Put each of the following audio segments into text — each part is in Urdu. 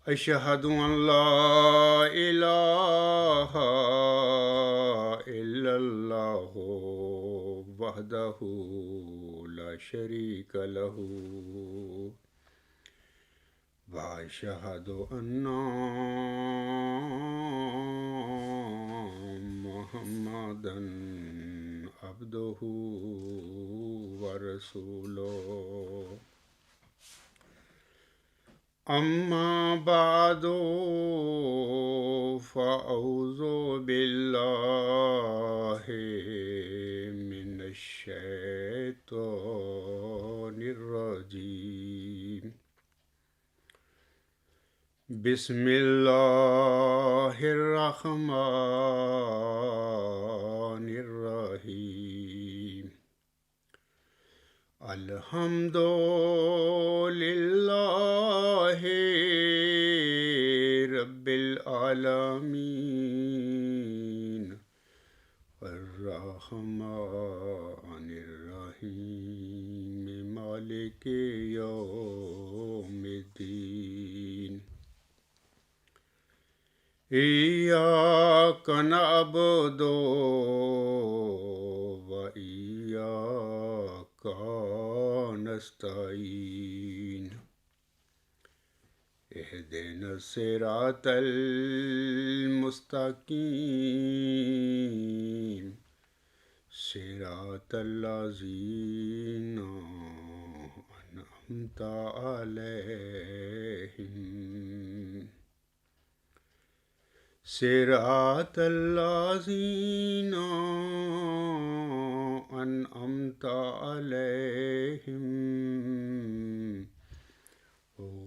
أشهد أن لا إله إلا الله وحده لا شريك له وأشهد أن محمدا عبده ورسوله أما بعد فأعوذ بالله من الشيطان الرجيم بسم الله الرحمن الرحيم الحمد لله رب العالمين الرحمن الرحيم مالك يوم الدين إياك نعبد وإياك نستعين اهدنا الصراط المستقيم صراط الذين أنعمت عليهم صراط الذين أنعمت عليهم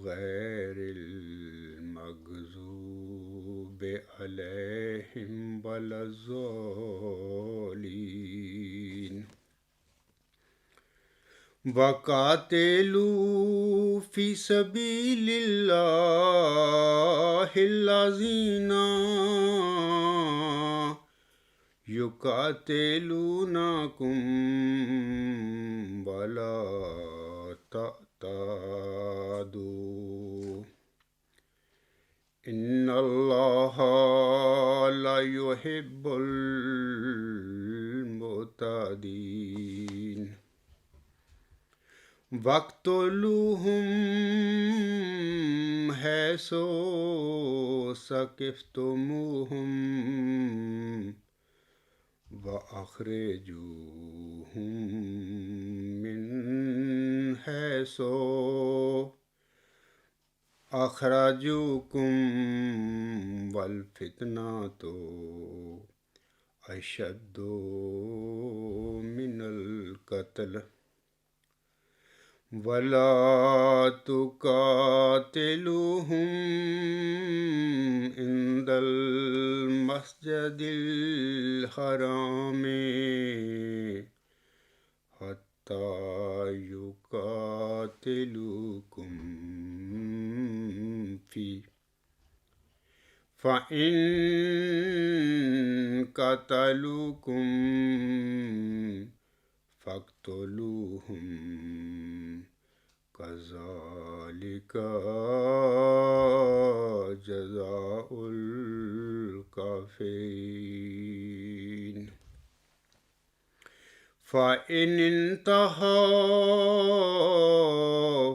غير المغضوب عليهم ولا الضالين وقاتلوا في سبيل الله الذين يقاتلونكم ولا تعتدوا إن الله لا يحب المعتدين واقتلوهم حيث ثقفتموهم وأخرجوهم من حيث أخرجوكم والفتنة أشد من القتل ولا تقاتلوهم عند المسجد الحرام حتى يقاتلوكم فيه فإن قتلوكم فاقتلوهم كذلك جزاء الكافرين فإن انتهوا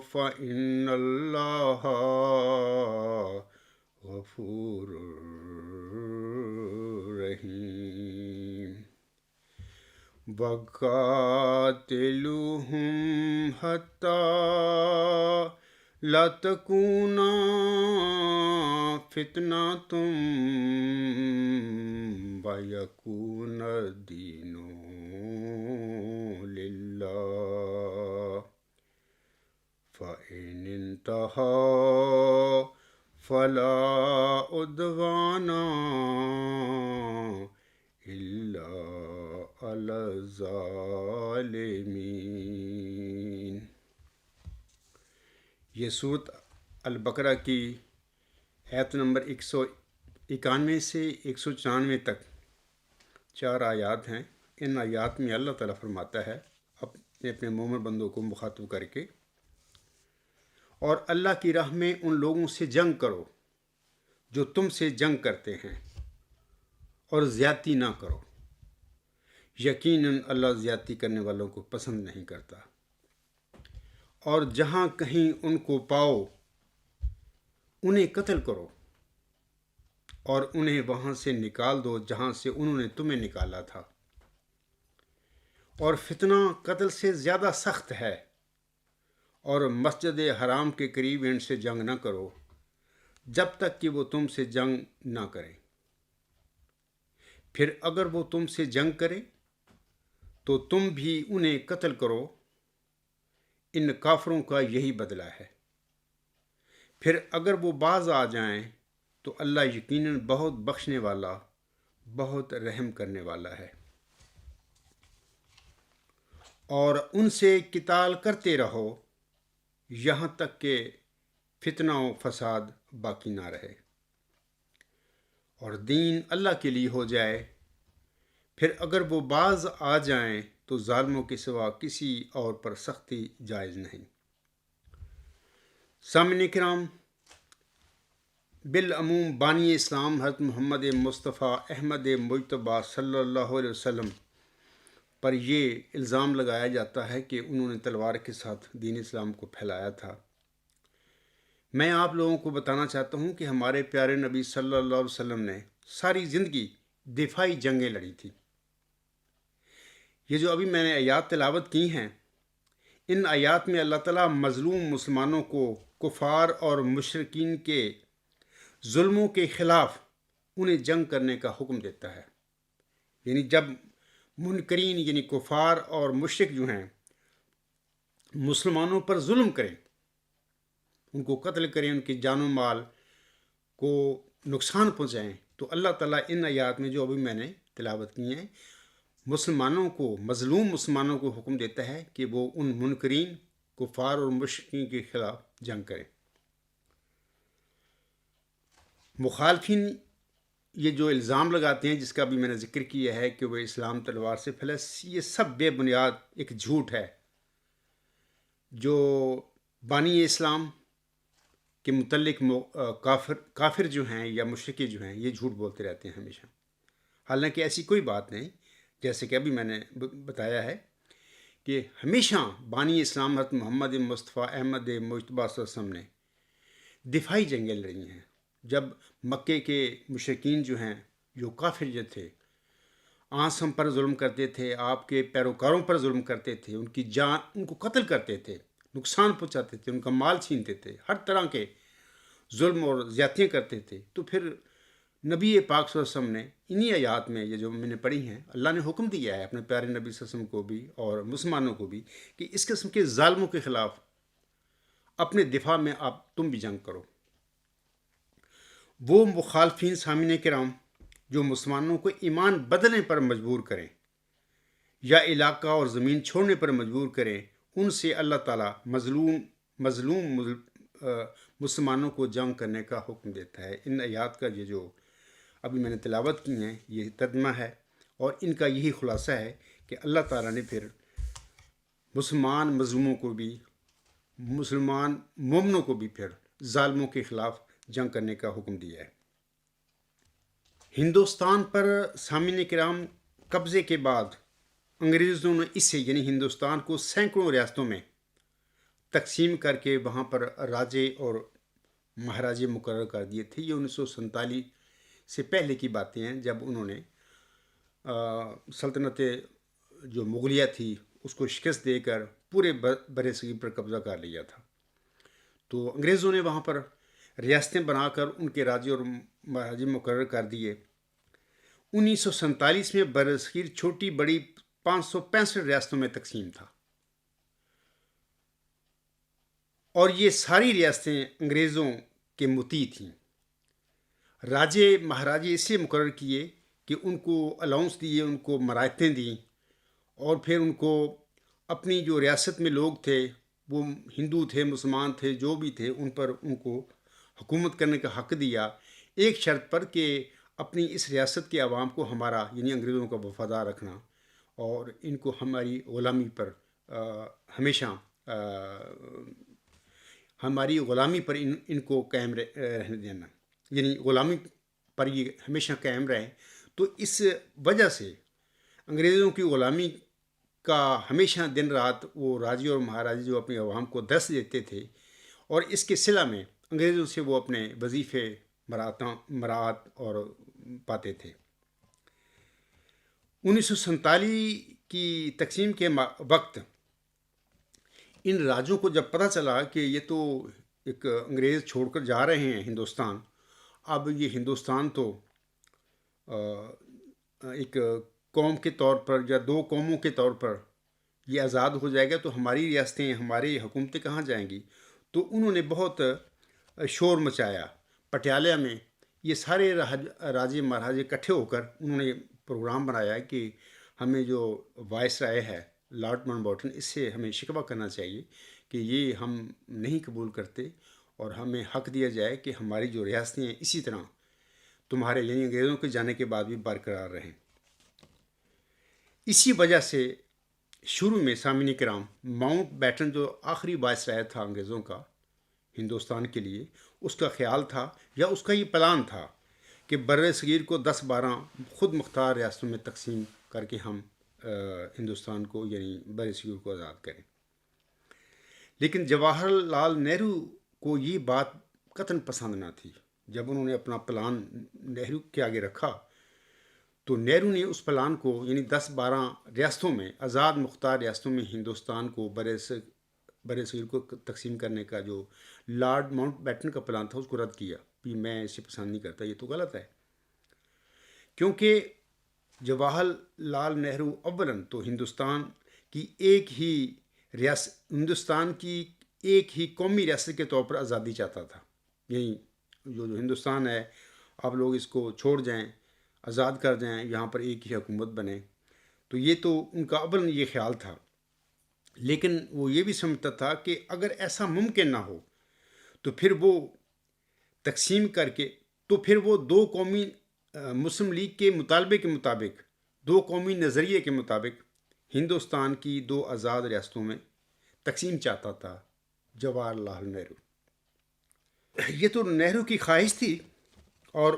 فإن الله غفور رحيم وقاتلوهم حتى لا تكون فتنة ويكون الدين لله فإن انتهوا فلا عدوان إلا على الظالمين۔ یہ سورۃ البقرہ کی آیت نمبر 191 سے 194 تک 4 آیات ہیں۔ ان آیات میں اللہ تعالیٰ فرماتا ہے اپنے مومن بندوں کو مخاطب کر کے، اور اللہ کی راہ میں ان لوگوں سے جنگ کرو جو تم سے جنگ کرتے ہیں، اور زیادتی نہ کرو، یقیناً اللہ زیادتی کرنے والوں کو پسند نہیں کرتا۔ اور جہاں کہیں ان کو پاؤ انہیں قتل کرو، اور انہیں وہاں سے نکال دو جہاں سے انہوں نے تمہیں نکالا تھا۔ اور فتنہ قتل سے زیادہ سخت ہے، اور مسجد حرام کے قریب ان سے جنگ نہ کرو جب تک کہ وہ تم سے جنگ نہ کریں۔ پھر اگر وہ تم سے جنگ کریں تو تم بھی انہیں قتل کرو، ان کافروں کا یہی بدلہ ہے۔ پھر اگر وہ باز آ جائیں تو اللہ یقیناً بہت بخشنے والا، بہت رحم کرنے والا ہے۔ اور ان سے قتال کرتے رہو یہاں تک کہ فتنہ و فساد باقی نہ رہے، اور دین اللہ کے لیے ہو جائے۔ پھر اگر وہ باز آ جائیں تو ظالموں کے سوا کسی اور پر سختی جائز نہیں۔ سامعین کرام، بالعموم بانی اسلام حضرت محمد مصطفیٰ احمد مجتبیٰ صلی اللہ علیہ وسلم پر یہ الزام لگایا جاتا ہے کہ انہوں نے تلوار کے ساتھ دین اسلام کو پھیلایا تھا۔ میں آپ لوگوں کو بتانا چاہتا ہوں کہ ہمارے پیارے نبی صلی اللہ علیہ وسلم نے ساری زندگی دفاعی جنگیں لڑی تھی۔ یہ جو ابھی میں نے آیات تلاوت کی ہیں، ان آیات میں اللہ تعالیٰ مظلوم مسلمانوں کو کفار اور مشرکین کے ظلموں کے خلاف انہیں جنگ کرنے کا حکم دیتا ہے۔ یعنی جب منکرین یعنی کفار اور مشرک جو ہیں مسلمانوں پر ظلم کریں، ان کو قتل کریں، ان کے جان و مال کو نقصان پہنچائیں، تو اللہ تعالیٰ ان آیات میں جو ابھی میں نے تلاوت کی ہیں مسلمانوں کو، مظلوم مسلمانوں کو حکم دیتا ہے کہ وہ ان منکرین کفار اور مشرکین کے خلاف جنگ کریں۔ مخالفین یہ جو الزام لگاتے ہیں جس کا بھی میں نے ذکر کیا ہے کہ وہ اسلام تلوار سے پھیلا، یہ سب بے بنیاد ایک جھوٹ ہے۔ جو بانی اسلام کے متعلق کافر جو ہیں یا مشرکی جو ہیں یہ جھوٹ بولتے رہتے ہیں ہمیشہ، حالانکہ ایسی کوئی بات نہیں۔ جیسے کہ ابھی میں نے بتایا ہے کہ ہمیشہ بانی اسلام حضرت محمد مصطفیٰ احمد مجتبیٰ صلی اللہ علیہ وسلم نے دفاعی جنگیں لڑی ہیں۔ جب مکے کے مشرکین جو ہیں، جو کافر جو تھے، آنسم پر ظلم کرتے تھے، آپ کے پیروکاروں پر ظلم کرتے تھے، ان کی جان، ان کو قتل کرتے تھے، نقصان پہنچاتے تھے، ان کا مال چھینتے تھے، ہر طرح کے ظلم اور زیادتیاں کرتے تھے، تو پھر نبی پاک صلی اللہ علیہ وسلم نے انہی آیات میں یہ جو میں نے پڑھی ہیں، اللہ نے حکم دیا ہے اپنے پیارے نبی صلی اللہ علیہ وسلم کو بھی اور مسلمانوں کو بھی کہ اس قسم کے ظالموں کے خلاف اپنے دفاع میں تم بھی جنگ کرو۔ وہ مخالفین سامعین کرام جو مسلمانوں کو ایمان بدلنے پر مجبور کریں یا علاقہ اور زمین چھوڑنے پر مجبور کریں، ان سے اللہ تعالیٰ مظلوم مسلمانوں کو جنگ کرنے کا حکم دیتا ہے۔ ان آیات کا یہ جو ابھی میں نے تلاوت کی ہیں یہ ترجمہ ہے، اور ان کا یہی خلاصہ ہے کہ اللہ تعالیٰ نے پھر مسلمان مظلوموں کو بھی، مسلمان مومنوں کو بھی پھر ظالموں کے خلاف جنگ کرنے کا حکم دیا ہے۔ ہندوستان پر سامعین کرام قبضے کے بعد انگریزوں نے اسے یعنی ہندوستان کو سینکڑوں ریاستوں میں تقسیم کر کے وہاں پر راجے اور مہاراجے مقرر کر دیے تھے۔ یہ 1947 سے پہلے کی باتیں ہیں، جب انہوں نے سلطنت جو مغلیہ تھی اس کو شکست دے کر پورے بر صغیر پر قبضہ کر لیا تھا۔ تو انگریزوں نے وہاں پر ریاستیں بنا کر ان کے راجے اور مہاراجے مقرر کر دیے۔ 1947 میں بر صغیر چھوٹی بڑی 565 ریاستوں میں تقسیم تھا، اور یہ ساری ریاستیں انگریزوں کے مطیع تھیں۔ راجے مہاراجے اس لیے مقرر کیے کہ ان کو الاؤنس دیے، ان کو مرائتیں دیں، اور پھر ان کو اپنی جو ریاست میں لوگ تھے، وہ ہندو تھے، مسلمان تھے، جو بھی تھے، ان پر ان کو حکومت کرنے کا حق دیا، ایک شرط پر کہ اپنی اس ریاست کے عوام کو ہمارا یعنی انگریزوں کا وفادار رکھنا، اور ان کو ہماری غلامی پر ہمیشہ ہماری غلامی پر ان کو قائم رہنے دینا، یعنی غلامی پر یہ ہمیشہ قائم رہے. تو اس وجہ سے انگریزوں کی غلامی کا ہمیشہ دن رات وہ راجے اور مہاراجے جو اپنی عوام کو درس دیتے تھے، اور اس کے صلہ میں انگریزوں سے وہ اپنے وظیفے مراعات اور پاتے تھے. 1947 کی تقسیم کے وقت ان راجوں کو جب پتہ چلا کہ یہ تو ایک انگریز چھوڑ کر جا رہے ہیں ہندوستان، اب یہ ہندوستان تو ایک قوم کے طور پر یا دو قوموں کے طور پر یہ آزاد ہو جائے گا، تو ہماری ریاستیں، ہماری حکومتیں کہاں جائیں گی؟ تو انہوں نے بہت شور مچایا. پٹیالہ میں یہ سارے راجے مہاراجے اکٹھے ہو کر انہوں نے پروگرام بنایا کہ ہمیں جو وائس رائے ہے لارڈ ماؤنٹ بیٹن، اس سے ہمیں شکوہ کرنا چاہیے کہ یہ ہم نہیں قبول کرتے، اور ہمیں حق دیا جائے کہ ہماری جو ریاستیں ہیں اسی طرح تمہارے یعنی انگریزوں کے جانے کے بعد بھی برقرار رہیں. اسی وجہ سے شروع میں سامعین کرام ماؤنٹ بیٹن جو آخری وائس رائے تھا انگریزوں کا ہندوستان کے لیے، اس کا خیال تھا یا اس کا یہ پلان تھا کہ بر صغیر کو 10-12 خود مختار ریاستوں میں تقسیم کر کے ہم ہندوستان کو یعنی بر صغیر کو آزاد کریں. لیکن جواہر لال نہرو کو یہ بات قطعاً پسند نہ تھی. جب انہوں نے اپنا پلان نہرو کے آگے رکھا تو نہرو نے اس پلان کو یعنی 10-12 ریاستوں میں، آزاد مختار ریاستوں میں ہندوستان کو بر صغیر کو تقسیم کرنے کا جو لارڈ ماؤنٹ بیٹن کا پلان تھا اس کو رد کیا. میں اسے پسند نہیں کرتا، یہ تو غلط ہے. کیونکہ جواہر لال نہرو اولاً تو ہندوستان کی ایک ہی قومی ریاست کے طور پر آزادی چاہتا تھا. یعنی جو ہندوستان ہے آپ لوگ اس کو چھوڑ جائیں، آزاد کر جائیں، یہاں پر ایک ہی حکومت بنے. تو یہ تو ان کا اولاً یہ خیال تھا. لیکن وہ یہ بھی سمجھتا تھا کہ اگر ایسا ممکن نہ ہو تو پھر وہ تقسیم کر کے تو پھر وہ دو قومی مسلم لیگ کے مطالبے کے مطابق، دو قومی نظریے کے مطابق ہندوستان کی 2 آزاد ریاستوں میں تقسیم چاہتا تھا جواہر لال نہرو. یہ تو نہرو کی خواہش تھی، اور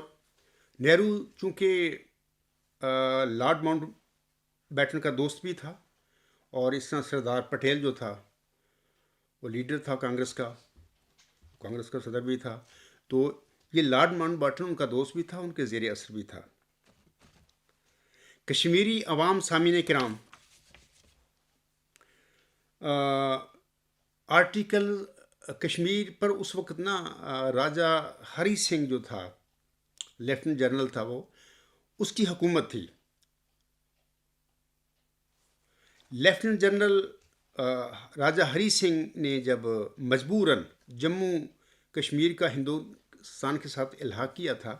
نہرو چونکہ لارڈ ماؤنٹ بیٹن کا دوست بھی تھا، اور اس طرح سردار پٹیل جو تھا وہ لیڈر تھا کانگریس کا صدر بھی تھا، تو یہ لارڈ ماؤنٹ بیٹن ان کا دوست بھی تھا، ان کے زیر اثر بھی تھا. کشمیری عوام سامعین کرام، آرٹیکل کشمیر پر اس وقت راجہ ہری سنگھ جو تھا، لیفٹنٹ جنرل تھا، وہ اس کی حکومت تھی. لیفٹنٹ جنرل راجہ ہری سنگھ نے جب مجبوراً جموں کشمیر کا ہندوستان کے ساتھ الحاق کیا تھا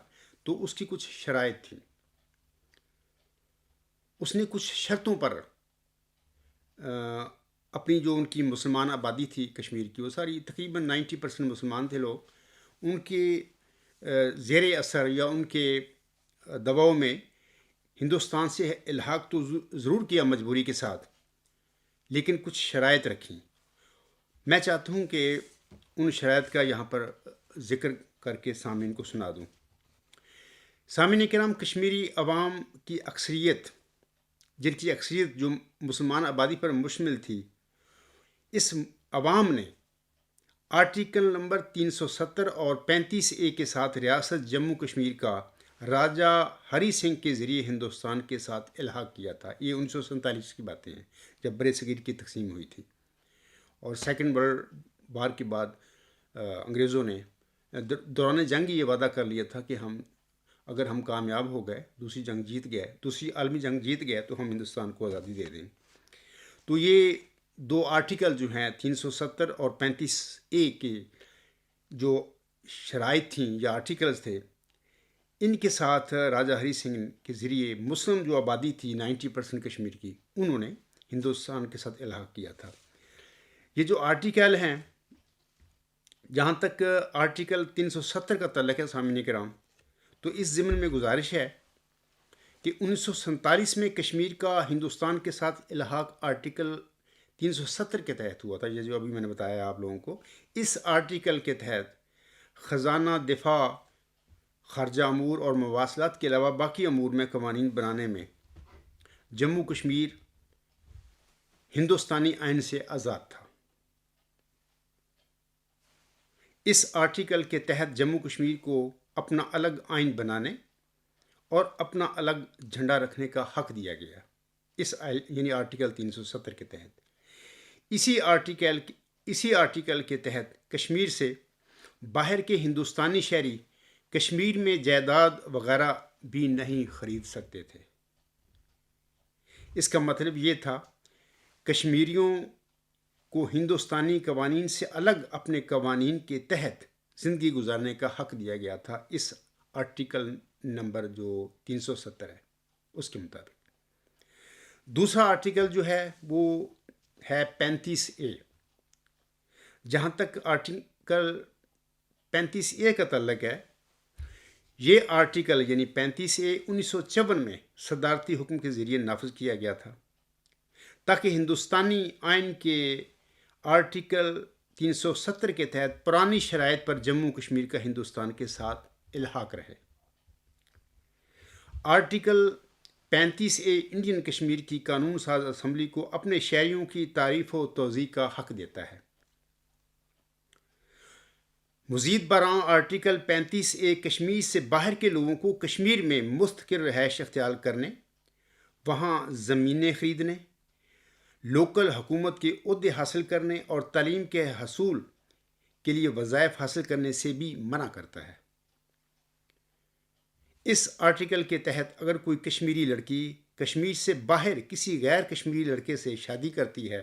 تو اس کی کچھ شرائط تھیں. اس نے کچھ شرطوں پر اپنی جو ان کی مسلمان آبادی تھی کشمیر کی، وہ ساری تقریباً 90% مسلمان تھے لوگ، ان کے زیر اثر یا ان کے دباؤ میں ہندوستان سے الحاق تو ضرور کیا مجبوری کے ساتھ، لیکن کچھ شرائط رکھیں. میں چاہتا ہوں کہ ان شرائط کا یہاں پر ذکر کر کے سامعین کو سنا دوں. سامعین کرام، کشمیری عوام کی اکثریت، جن کی اکثریت جو مسلمان آبادی پر مشتمل تھی، اس عوام نے آرٹیکل نمبر 370 اور 35A کے ساتھ ریاست جموں کشمیر کا راجہ ہری سنگھ کے ذریعے ہندوستان کے ساتھ الحاق کیا تھا. یہ 1947 کی باتیں ہیں جب بر صغیر کی تقسیم ہوئی تھی. اور سیکنڈ ورلڈ وار کے بعد انگریزوں نے دوران جنگ یہ وعدہ کر لیا تھا کہ اگر ہم کامیاب ہو گئے، دوسری عالمی جنگ جیت گئے تو ہم ہندوستان کو آزادی دے دیں. تو یہ 2 آرٹیکل جو ہیں 370 اور 35A کے جو شرائط تھیں یا آرٹیکلز تھے، ان کے ساتھ راجہ ہری سنگھ کے ذریعے مسلم جو آبادی تھی 90% کشمیر کی، انہوں نے ہندوستان کے ساتھ الحاق کیا تھا. یہ جو آرٹیکل ہیں، جہاں تک آرٹیکل 370 کا تعلق ہے سامعین کرام، تو اس ضمن میں گزارش ہے کہ 1947 میں کشمیر کا ہندوستان کے ساتھ الحاق آرٹیکل 370 کے تحت ہوا تھا، یہ جو ابھی میں نے بتایا آپ لوگوں کو. اس آرٹیکل کے تحت خزانہ دفاع، خارجہ امور اور مواصلات کے علاوہ باقی امور میں قوانین بنانے میں جموں کشمیر ہندوستانی آئین سے آزاد تھا. اس آرٹیکل کے تحت جموں کشمیر کو اپنا الگ آئین بنانے اور اپنا الگ جھنڈا رکھنے کا حق دیا گیا، یعنی آرٹیکل 370 کے تحت. اسی آرٹیکل کے تحت کشمیر سے باہر کے ہندوستانی شہری کشمیر میں جائیداد وغیرہ بھی نہیں خرید سکتے تھے. اس کا مطلب یہ تھا کشمیریوں کو ہندوستانی قوانین سے الگ اپنے قوانین کے تحت زندگی گزارنے کا حق دیا گیا تھا. اس آرٹیکل نمبر جو 370 ہے اس کے مطابق. دوسرا آرٹیکل جو ہے وہ ہے 35A. جہاں تک آرٹیکل 35A کا تعلق ہے، یہ آرٹیکل یعنی 35A 1954 میں صدارتی حکم کے ذریعے نافذ کیا گیا تھا تاکہ ہندوستانی آئین کے آرٹیکل 370 کے تحت پرانی شرائط پر جموں کشمیر کا ہندوستان کے ساتھ الحاق رہے. آرٹیکل 35A انڈین کشمیر کی قانون ساز اسمبلی کو اپنے شہریوں کی تعریف و توضیح کا حق دیتا ہے. مزید برآں آرٹیکل 35A کشمیر سے باہر کے لوگوں کو کشمیر میں مستقل رہائش اختیار کرنے، وہاں زمینیں خریدنے، لوکل حکومت کے عہدے حاصل کرنے اور تعلیم کے حصول کے لیے وظائف حاصل کرنے سے بھی منع کرتا ہے. اس آرٹیکل کے تحت اگر کوئی کشمیری لڑکی کشمیر سے باہر کسی غیر کشمیری لڑکے سے شادی کرتی ہے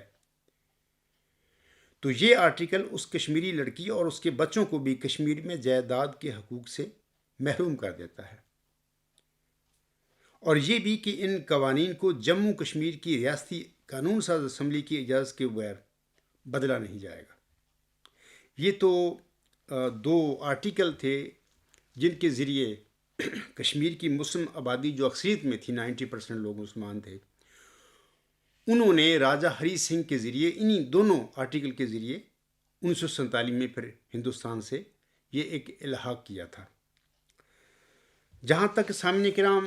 تو یہ آرٹیکل اس کشمیری لڑکی اور اس کے بچوں کو بھی کشمیر میں جائیداد کے حقوق سے محروم کر دیتا ہے، اور یہ بھی کہ ان قوانین کو جموں کشمیر کی ریاستی قانون ساز اسمبلی کی اجازت کے بغیر بدلا نہیں جائے گا. یہ تو دو آرٹیکل تھے جن کے ذریعے کشمیر کی مسلم آبادی جو اکثریت میں تھی، 90% لوگ مسلمان تھے، انہوں نے راجہ ہری سنگھ کے ذریعے انہی دونوں آرٹیکل کے ذریعے 1947 میں پھر ہندوستان سے یہ ایک الحاق کیا تھا. جہاں تک سامعین کرام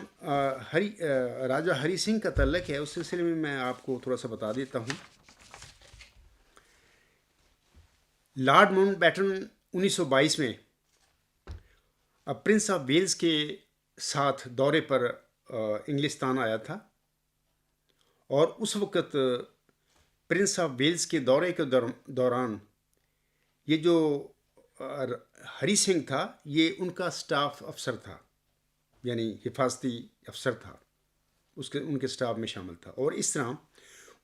راجہ ہری سنگھ کا تعلق ہے، اس سلسلے میں آپ کو تھوڑا سا بتا دیتا ہوں. لارڈ ماؤنٹ بیٹن 1922 میں پرنس آف ویلز کے ساتھ دورے پر انگلستان آیا تھا، اور اس وقت پرنس آف ویلز کے دورے کے دوران یہ جو ہری سنگھ تھا یہ ان کا سٹاف افسر تھا، یعنی حفاظتی افسر تھا، ان کے سٹاف میں شامل تھا. اور اس طرح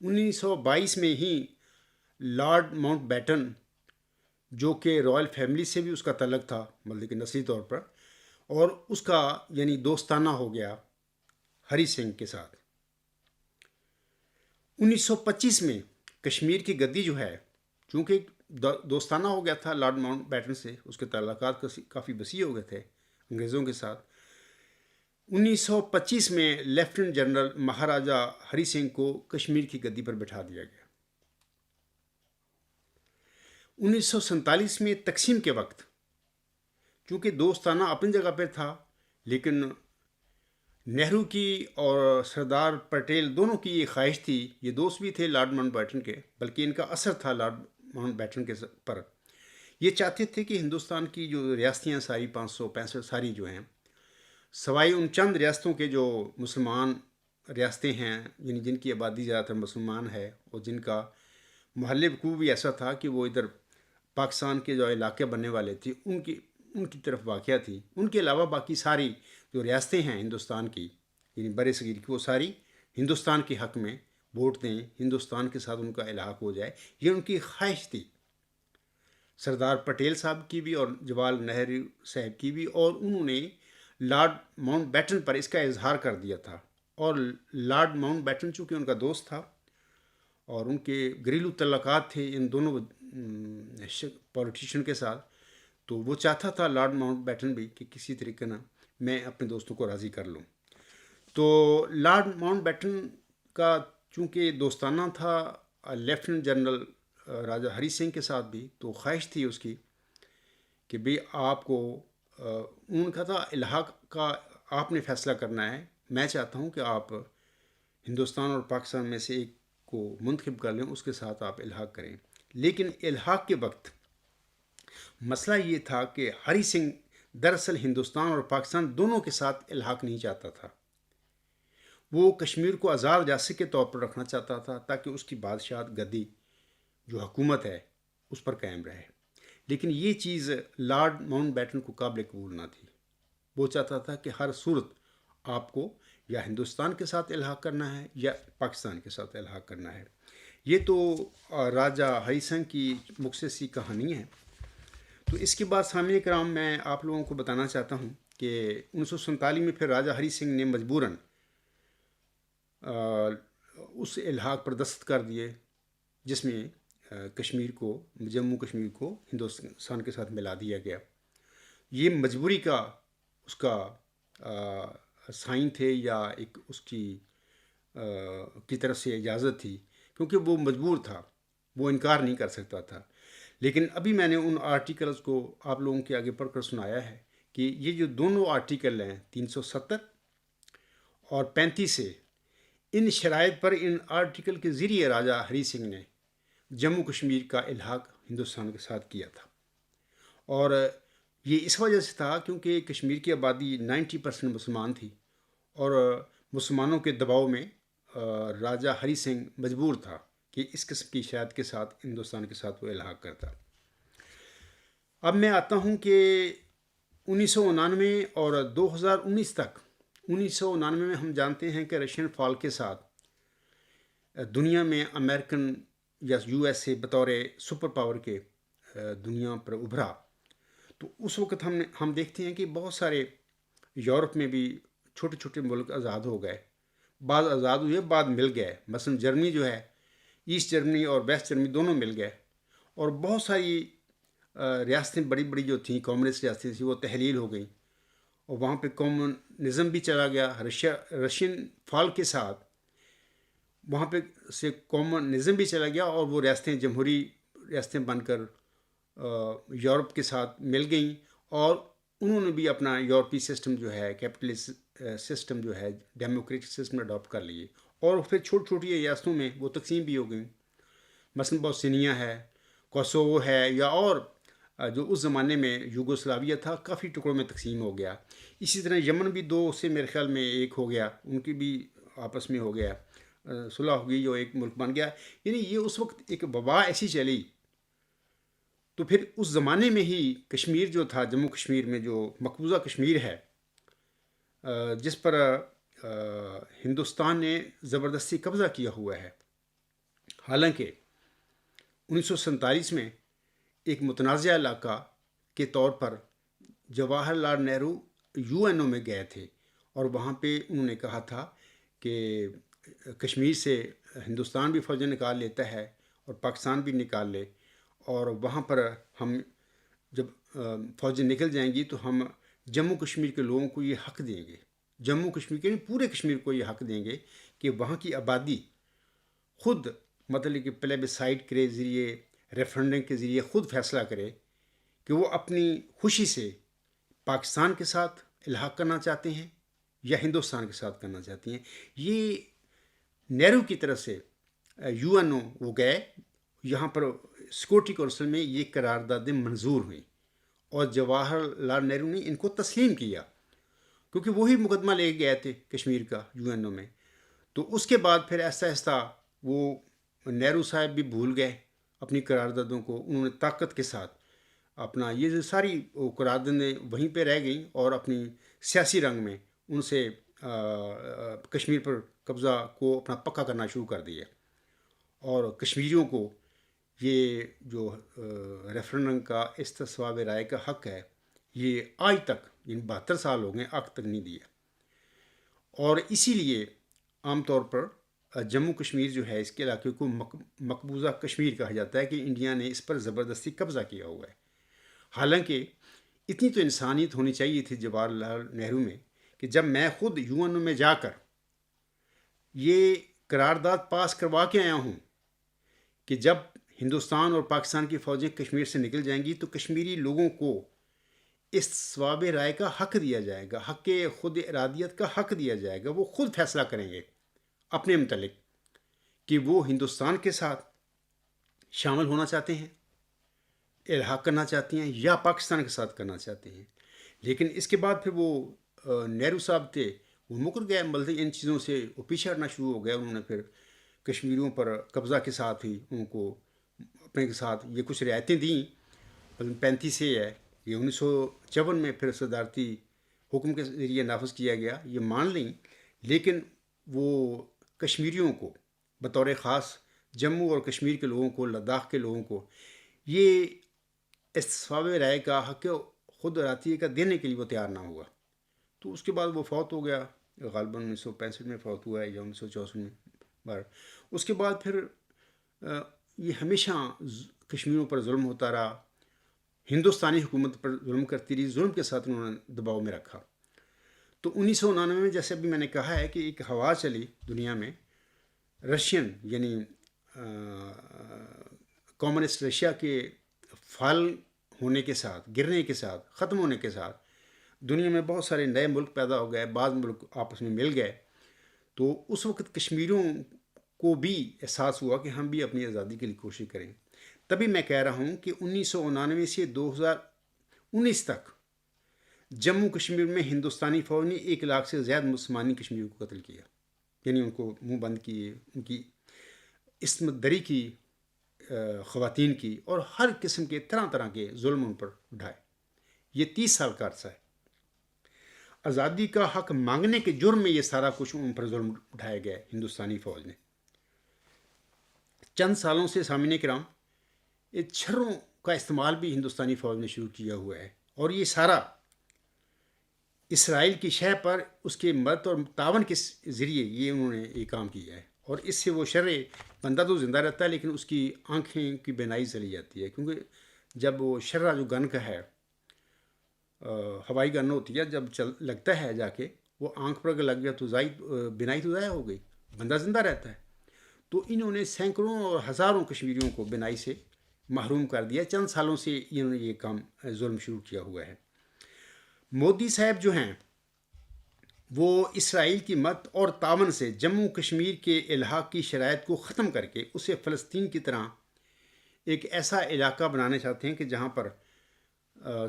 1922 میں ہی لارڈ ماؤنٹ بیٹن، جو کہ رائل فیملی سے بھی اس کا تعلق تھا مطلب کہ نسلی طور پر، اور اس کا یعنی دوستانہ ہو گیا ہری سنگھ کے ساتھ. 1925 میں کشمیر کی گدی جو ہے، چونکہ دوستانہ ہو گیا تھا لارڈ ماؤنٹ بیٹن سے، اس کے تعلقات کافی وسیع ہو گئے تھے انگریزوں کے ساتھ. 1925 میں لیفٹیننٹ جنرل مہاراجہ ہری سنگھ کو کشمیر کی گدی پر بٹھا دیا گیا. 1947 میں تقسیم کے وقت چونکہ دوستانہ اپنی جگہ پہ تھا، لیکن نہرو کی اور سردار پٹیل دونوں کی یہ خواہش تھی، یہ دوست بھی تھے لارڈ ماؤنٹ بیٹن کے، بلکہ ان کا اثر تھا لارڈ ماؤنٹ بیٹن کے پر. یہ چاہتے تھے کہ ہندوستان کی جو ریاستیاں ساری 565 ساری جو ہیں، سوائے ان چند ریاستوں کے جو مسلمان ریاستیں ہیں، یعنی جن کی آبادی زیادہ تر مسلمان ہے اور جن کا محل وقوع بھی ایسا تھا کہ وہ ادھر پاکستان کے جو علاقے بننے والے تھے ان کی طرف واقع تھی، ان کے علاوہ باقی ساری جو ریاستیں ہیں ہندوستان کی یعنی بر صغیر کی، وہ ساری ہندوستان کے حق میں ووٹ دیں، ہندوستان کے ساتھ ان کا الحاق ہو جائے. یہ ان کی خواہش تھی، سردار پٹیل صاحب کی بھی اور جواہر نہرو صاحب کی بھی، اور انہوں نے لارڈ ماؤنٹ بیٹن پر اس کا اظہار کر دیا تھا. اور لارڈ ماؤنٹ بیٹن چونکہ ان کا دوست تھا اور ان کے گھریلو تعلقات تھے ان دونوں پولیٹیشین کے ساتھ، تو وہ چاہتا تھا لارڈ ماؤنٹ بیٹن بھی کہ کسی طریقے نہ میں اپنے دوستوں کو راضی کر لوں. تو لارڈ ماؤنٹ بیٹن کا چونکہ دوستانہ تھا لیفٹیننٹ جنرل راجہ ہری سنگھ کے ساتھ بھی تو خواہش تھی اس کی کہ بھئی آپ کو ان کا تھا الحاق کا آپ نے فیصلہ کرنا ہے، میں چاہتا ہوں کہ آپ ہندوستان اور پاکستان میں سے ایک کو منتخب کر لیں، اس کے ساتھ آپ الحاق کریں. لیکن الحاق کے وقت مسئلہ یہ تھا کہ ہری سنگھ دراصل ہندوستان اور پاکستان دونوں کے ساتھ الحاق نہیں چاہتا تھا. وہ کشمیر کو آزاد ریاست کے طور پر رکھنا چاہتا تھا تاکہ اس کی بادشاہت گدی جو حکومت ہے اس پر قائم رہے. لیکن یہ چیز لارڈ ماؤنٹ بیٹن کو قابل قبول نہ تھی. وہ چاہتا تھا کہ ہر صورت آپ کو یا ہندوستان کے ساتھ الحاق کرنا ہے یا پاکستان کے ساتھ الحاق کرنا ہے. یہ تو راجہ ہری سنگھ کی مختصری کہانی ہے. تو اس کے بعد سامعین کرام میں آپ لوگوں کو بتانا چاہتا ہوں کہ 1947 میں پھر راجہ ہری سنگھ نے مجبوراً اس الحاق پر دستخط کر دیے جس میں کشمیر کو، جموں کشمیر کو ہندوستان کے ساتھ ملا دیا گیا. یہ مجبوری کا اس کا سائن تھے یا ایک اس کی طرف سے اجازت تھی، کیونکہ وہ مجبور تھا، وہ انکار نہیں کر سکتا تھا. لیکن ابھی میں نے ان آرٹیکلز کو آپ لوگوں کے آگے پڑھ کر سنایا ہے کہ یہ جو دونوں آرٹیکل ہیں 370 اور 35 سے، ان شرائط پر ان آرٹیکل کے ذریعے راجہ ہری سنگھ نے جموں کشمیر کا الحاق ہندوستان کے ساتھ کیا تھا. اور یہ اس وجہ سے تھا کیونکہ کشمیر کی آبادی 90% مسلمان تھی اور مسلمانوں کے دباؤ میں راجہ ہری سنگھ مجبور تھا کہ اس قسم کی شرائط کے ساتھ ہندوستان کے ساتھ وہ الحاق کرتا. اب میں آتا ہوں کہ 1999 اور 2019 تک، 1999 میں ہم جانتے ہیں کہ رشین فال کے ساتھ دنیا میں امریکن یا یو ایس اے بطور سپر پاور کے دنیا پر ابھرا. تو اس وقت ہم دیکھتے ہیں کہ بہت سارے یورپ میں بھی چھوٹے چھوٹے ملک آزاد ہو گئے. بعض آزاد ہوئے، بعد مل گئے. مثلا جرمنی جو ہے، ایسٹ جرمنی اور ویسٹ جرمنی دونوں مل گئے. اور بہت ساری ریاستیں بڑی بڑی جو تھیں، کمیونسٹ ریاستیں تھیں، وہ تحلیل ہو گئیں اور وہاں پہ کمیونزم بھی چلا گیا. رشین فال کے ساتھ وہاں پہ سے کمیونزم بھی چلا گیا اور وہ ریاستیں جمہوری ریاستیں بن کر یورپ کے ساتھ مل گئیں اور انہوں نے بھی اپنا یورپی سسٹم جو ہے، کیپٹلسٹ سسٹم جو ہے، ڈیموکریٹک سسٹم اڈاپٹ کر لیے اور پھر چھوٹی چھوٹی ریاستوں میں وہ تقسیم بھی ہو گئیں. مثلا بوسنیا ہے، کوسوو ہے، یا اور جو اس زمانے میں یوگوسلاویہ تھا کافی ٹکڑوں میں تقسیم ہو گیا. اسی طرح یمن بھی دو سے میرے خیال میں ایک ہو گیا، ان کی بھی آپس میں ہو گیا، صلح ہو گئی، جو ایک ملک بن گیا. یعنی یہ اس وقت ایک وبا ایسی چلی. تو پھر اس زمانے میں ہی کشمیر جو تھا، جموں کشمیر میں جو مقبوضہ کشمیر ہے، جس پر ہندوستان نے زبردستی قبضہ کیا ہوا ہے، حالانکہ 1947 میں ایک متنازع علاقہ کے طور پر جواہر لال نہرو UN میں گئے تھے اور وہاں پہ انہوں نے کہا تھا کہ کشمیر سے ہندوستان بھی فوجیں نکال لیتا ہے اور پاکستان بھی نکال لے، اور وہاں پر ہم جب فوجیں نکل جائیں گی تو ہم جموں کشمیر کے لوگوں کو یہ حق دیں گے، جموں کشمیر کے نہیں پورے کشمیر کو یہ حق دیں گے کہ وہاں کی آبادی خود، مطلب کہ پلیبسائٹ کے ذریعے، ریفرنڈم کے ذریعے خود فیصلہ کرے کہ وہ اپنی خوشی سے پاکستان کے ساتھ الحاق کرنا چاہتے ہیں یا ہندوستان کے ساتھ کرنا چاہتی ہیں. یہ نہرو کی طرف سے UN وہ گئے، یہاں پر سیکورٹی کونسل میں یہ قراردادیں منظور ہوئیں اور جواہر لال نہرو نے ان کو تسلیم کیا کیونکہ وہی مقدمہ لے گئے تھے کشمیر کا UN میں. تو اس کے بعد پھر آہستہ آہستہ وہ نہرو صاحب بھی بھول گئے اپنی قراردادوں کو. انہوں نے طاقت کے ساتھ اپنا یہ جو ساری قراردادیں وہیں پہ رہ گئیں اور اپنی سیاسی رنگ میں ان سے کشمیر پر قبضہ کو اپنا پکا کرنا شروع کر دیا اور کشمیریوں کو یہ جو ریفرنڈم کا استصواب رائے کا حق ہے، یہ آج تک، یعنی 72 سال ہو گئے، آج تک نہیں دیا. اور اسی لیے عام طور پر جموں کشمیر جو ہے، اس کے علاقے کو مقبوضہ کشمیر کہا جاتا ہے کہ انڈیا نے اس پر زبردستی قبضہ کیا ہوا ہے. حالانکہ اتنی تو انسانیت ہونی چاہیے تھی جواہر لال نہرو میں کہ جب میں خود UN میں جا کر یہ قرارداد پاس کروا کے آیا ہوں کہ جب ہندوستان اور پاکستان کی فوجیں کشمیر سے نکل جائیں گی تو کشمیری لوگوں کو اس ثواب رائے کا حق دیا جائے گا، حق خود ارادیت کا حق دیا جائے گا. وہ خود فیصلہ کریں گے اپنے متعلق کہ وہ ہندوستان کے ساتھ شامل ہونا چاہتے ہیں، الحاق کرنا چاہتے ہیں، یا پاکستان کے ساتھ کرنا چاہتے ہیں. لیکن اس کے بعد پھر وہ نہرو صاحب تھے، وہ مکر گئے، مطلب ان چیزوں سے وہ پیچھے ہٹنا شروع ہو گیا. انہوں نے پھر کشمیریوں پر قبضہ کے ساتھ ہی ان کو اپنے کے ساتھ یہ کچھ رعایتیں دیں. 35 سے ہے، یہ 1954 میں پھر صدارتی حکم کے ذریعے نافذ کیا گیا، یہ مان لیں. لیکن وہ کشمیریوں کو بطور خاص، جموں اور کشمیر کے لوگوں کو، لداخ کے لوگوں کو یہ استصواب رائے کا حق خود ارادی کا دینے کے لیے وہ تیار نہ ہوا. تو اس کے بعد وہ فوت ہو گیا، غالباً 1965 میں فوت ہوا ہے یا 1964 میں بار. اس کے بعد پھر یہ ہمیشہ کشمیریوں پر ظلم ہوتا رہا، ہندوستانی حکومت پر ظلم کرتی رہی، ظلم کے ساتھ انہوں نے دباؤ میں رکھا. تو 1999 میں جیسے ابھی میں نے کہا ہے کہ ایک ہوا چلی دنیا میں، رشین یعنی کمیونسٹ رشیا کے فال ہونے کے ساتھ، گرنے کے ساتھ، ختم ہونے کے ساتھ دنیا میں بہت سارے نئے ملک پیدا ہو گئے، بعض ملک آپس میں مل گئے. تو اس وقت کشمیریوں کو بھی احساس ہوا کہ ہم بھی اپنی آزادی کے لیے کوشش کریں. تبھی میں کہہ رہا ہوں کہ 1999 سے 2019 تک جموں کشمیر میں ہندوستانی فوج نے 1 لاکھ سے زیادہ مسلمانی کشمیریوں کو قتل کیا، یعنی ان کو منہ بند کیے، ان کی عصمت دری کی، خواتین کی، اور ہر قسم کے طرح طرح کے ظلم ان پر اٹھائے. یہ 30 سال کا عرصہ ہے. آزادی کا حق مانگنے کے جرم میں یہ سارا کچھ ان پر ظلم اٹھایا گیا ہندوستانی فوج نے. چند سالوں سے سامعین کرام یہ چھروں کا استعمال بھی ہندوستانی فوج نے شروع کیا ہوا ہے، اور یہ سارا اسرائیل کی شہ پر اس کے مدد اور تعاون کے ذریعے یہ انہوں نے یہ کام کیا ہے. اور اس سے وہ شر بندہ تو زندہ رہتا ہے لیکن اس کی آنکھیں کی بینائی چلی جاتی ہے، کیونکہ جب وہ شرہ جو گن کا ہے، ہوائی گن ہوتی ہے، جب لگتا ہے جا کے وہ آنکھ پر اگر لگ گیا تو بینائی تو ضائع ہو گئی، بندہ زندہ رہتا ہے. تو انہوں نے سینکڑوں اور ہزاروں کشمیریوں کو بینائی سے محروم کر دیا. چند سالوں سے انہوں نے یہ کام ظلم شروع کیا ہوا ہے. مودی صاحب جو ہیں وہ اسرائیل کی مدد اور تعاون سے جموں کشمیر کے الحاق کی شرائط کو ختم کر کے اسے فلسطین کی طرح ایک ایسا علاقہ بنانا چاہتے ہیں کہ جہاں پر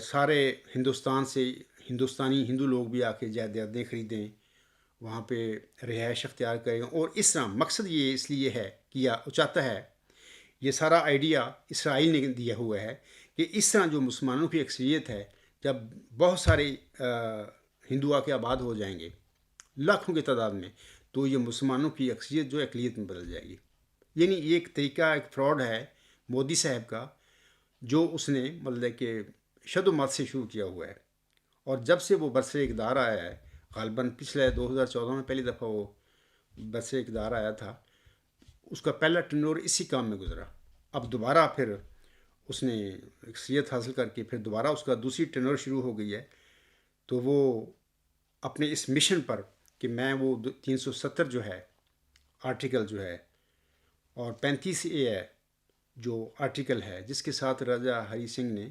سارے ہندوستان سے ہندوستانی ہندو لوگ بھی آ کے جائیدادیں خریدیں، وہاں پہ رہائش اختیار کریں. اور اس طرح مقصد یہ اس لیے ہے کیا چاہتا ہے، یہ سارا آئیڈیا اسرائیل نے دیا ہوا ہے کہ اس طرح جو مسلمانوں کی اکثریت ہے، جب بہت سارے ہندو آ کے آباد ہو جائیں گے لاکھوں کی تعداد میں، تو یہ مسلمانوں کی اکثریت جو اقلیت میں بدل جائے گی. یعنی یہ ایک طریقہ، ایک فراڈ ہے مودی صاحب کا، جو اس نے مطلب کہ شد و مت سے شروع کیا ہوا ہے. اور جب سے وہ برسر اقتدار آیا ہے، غالباً پچھلے 2014 میں پہلی دفعہ وہ برسر اقتدار آیا تھا، اس کا پہلا ٹرنور اسی کام میں گزرا. اب دوبارہ پھر اس نے اکثریت حاصل کر کے پھر دوبارہ اس کا دوسری ٹرنور شروع ہو گئی ہے. تو وہ اپنے اس مشن پر کہ میں وہ 370 جو ہے آرٹیکل جو ہے، اور 35A ہے جو آرٹیکل ہے جس کے ساتھ راجہ ہری سنگھ نے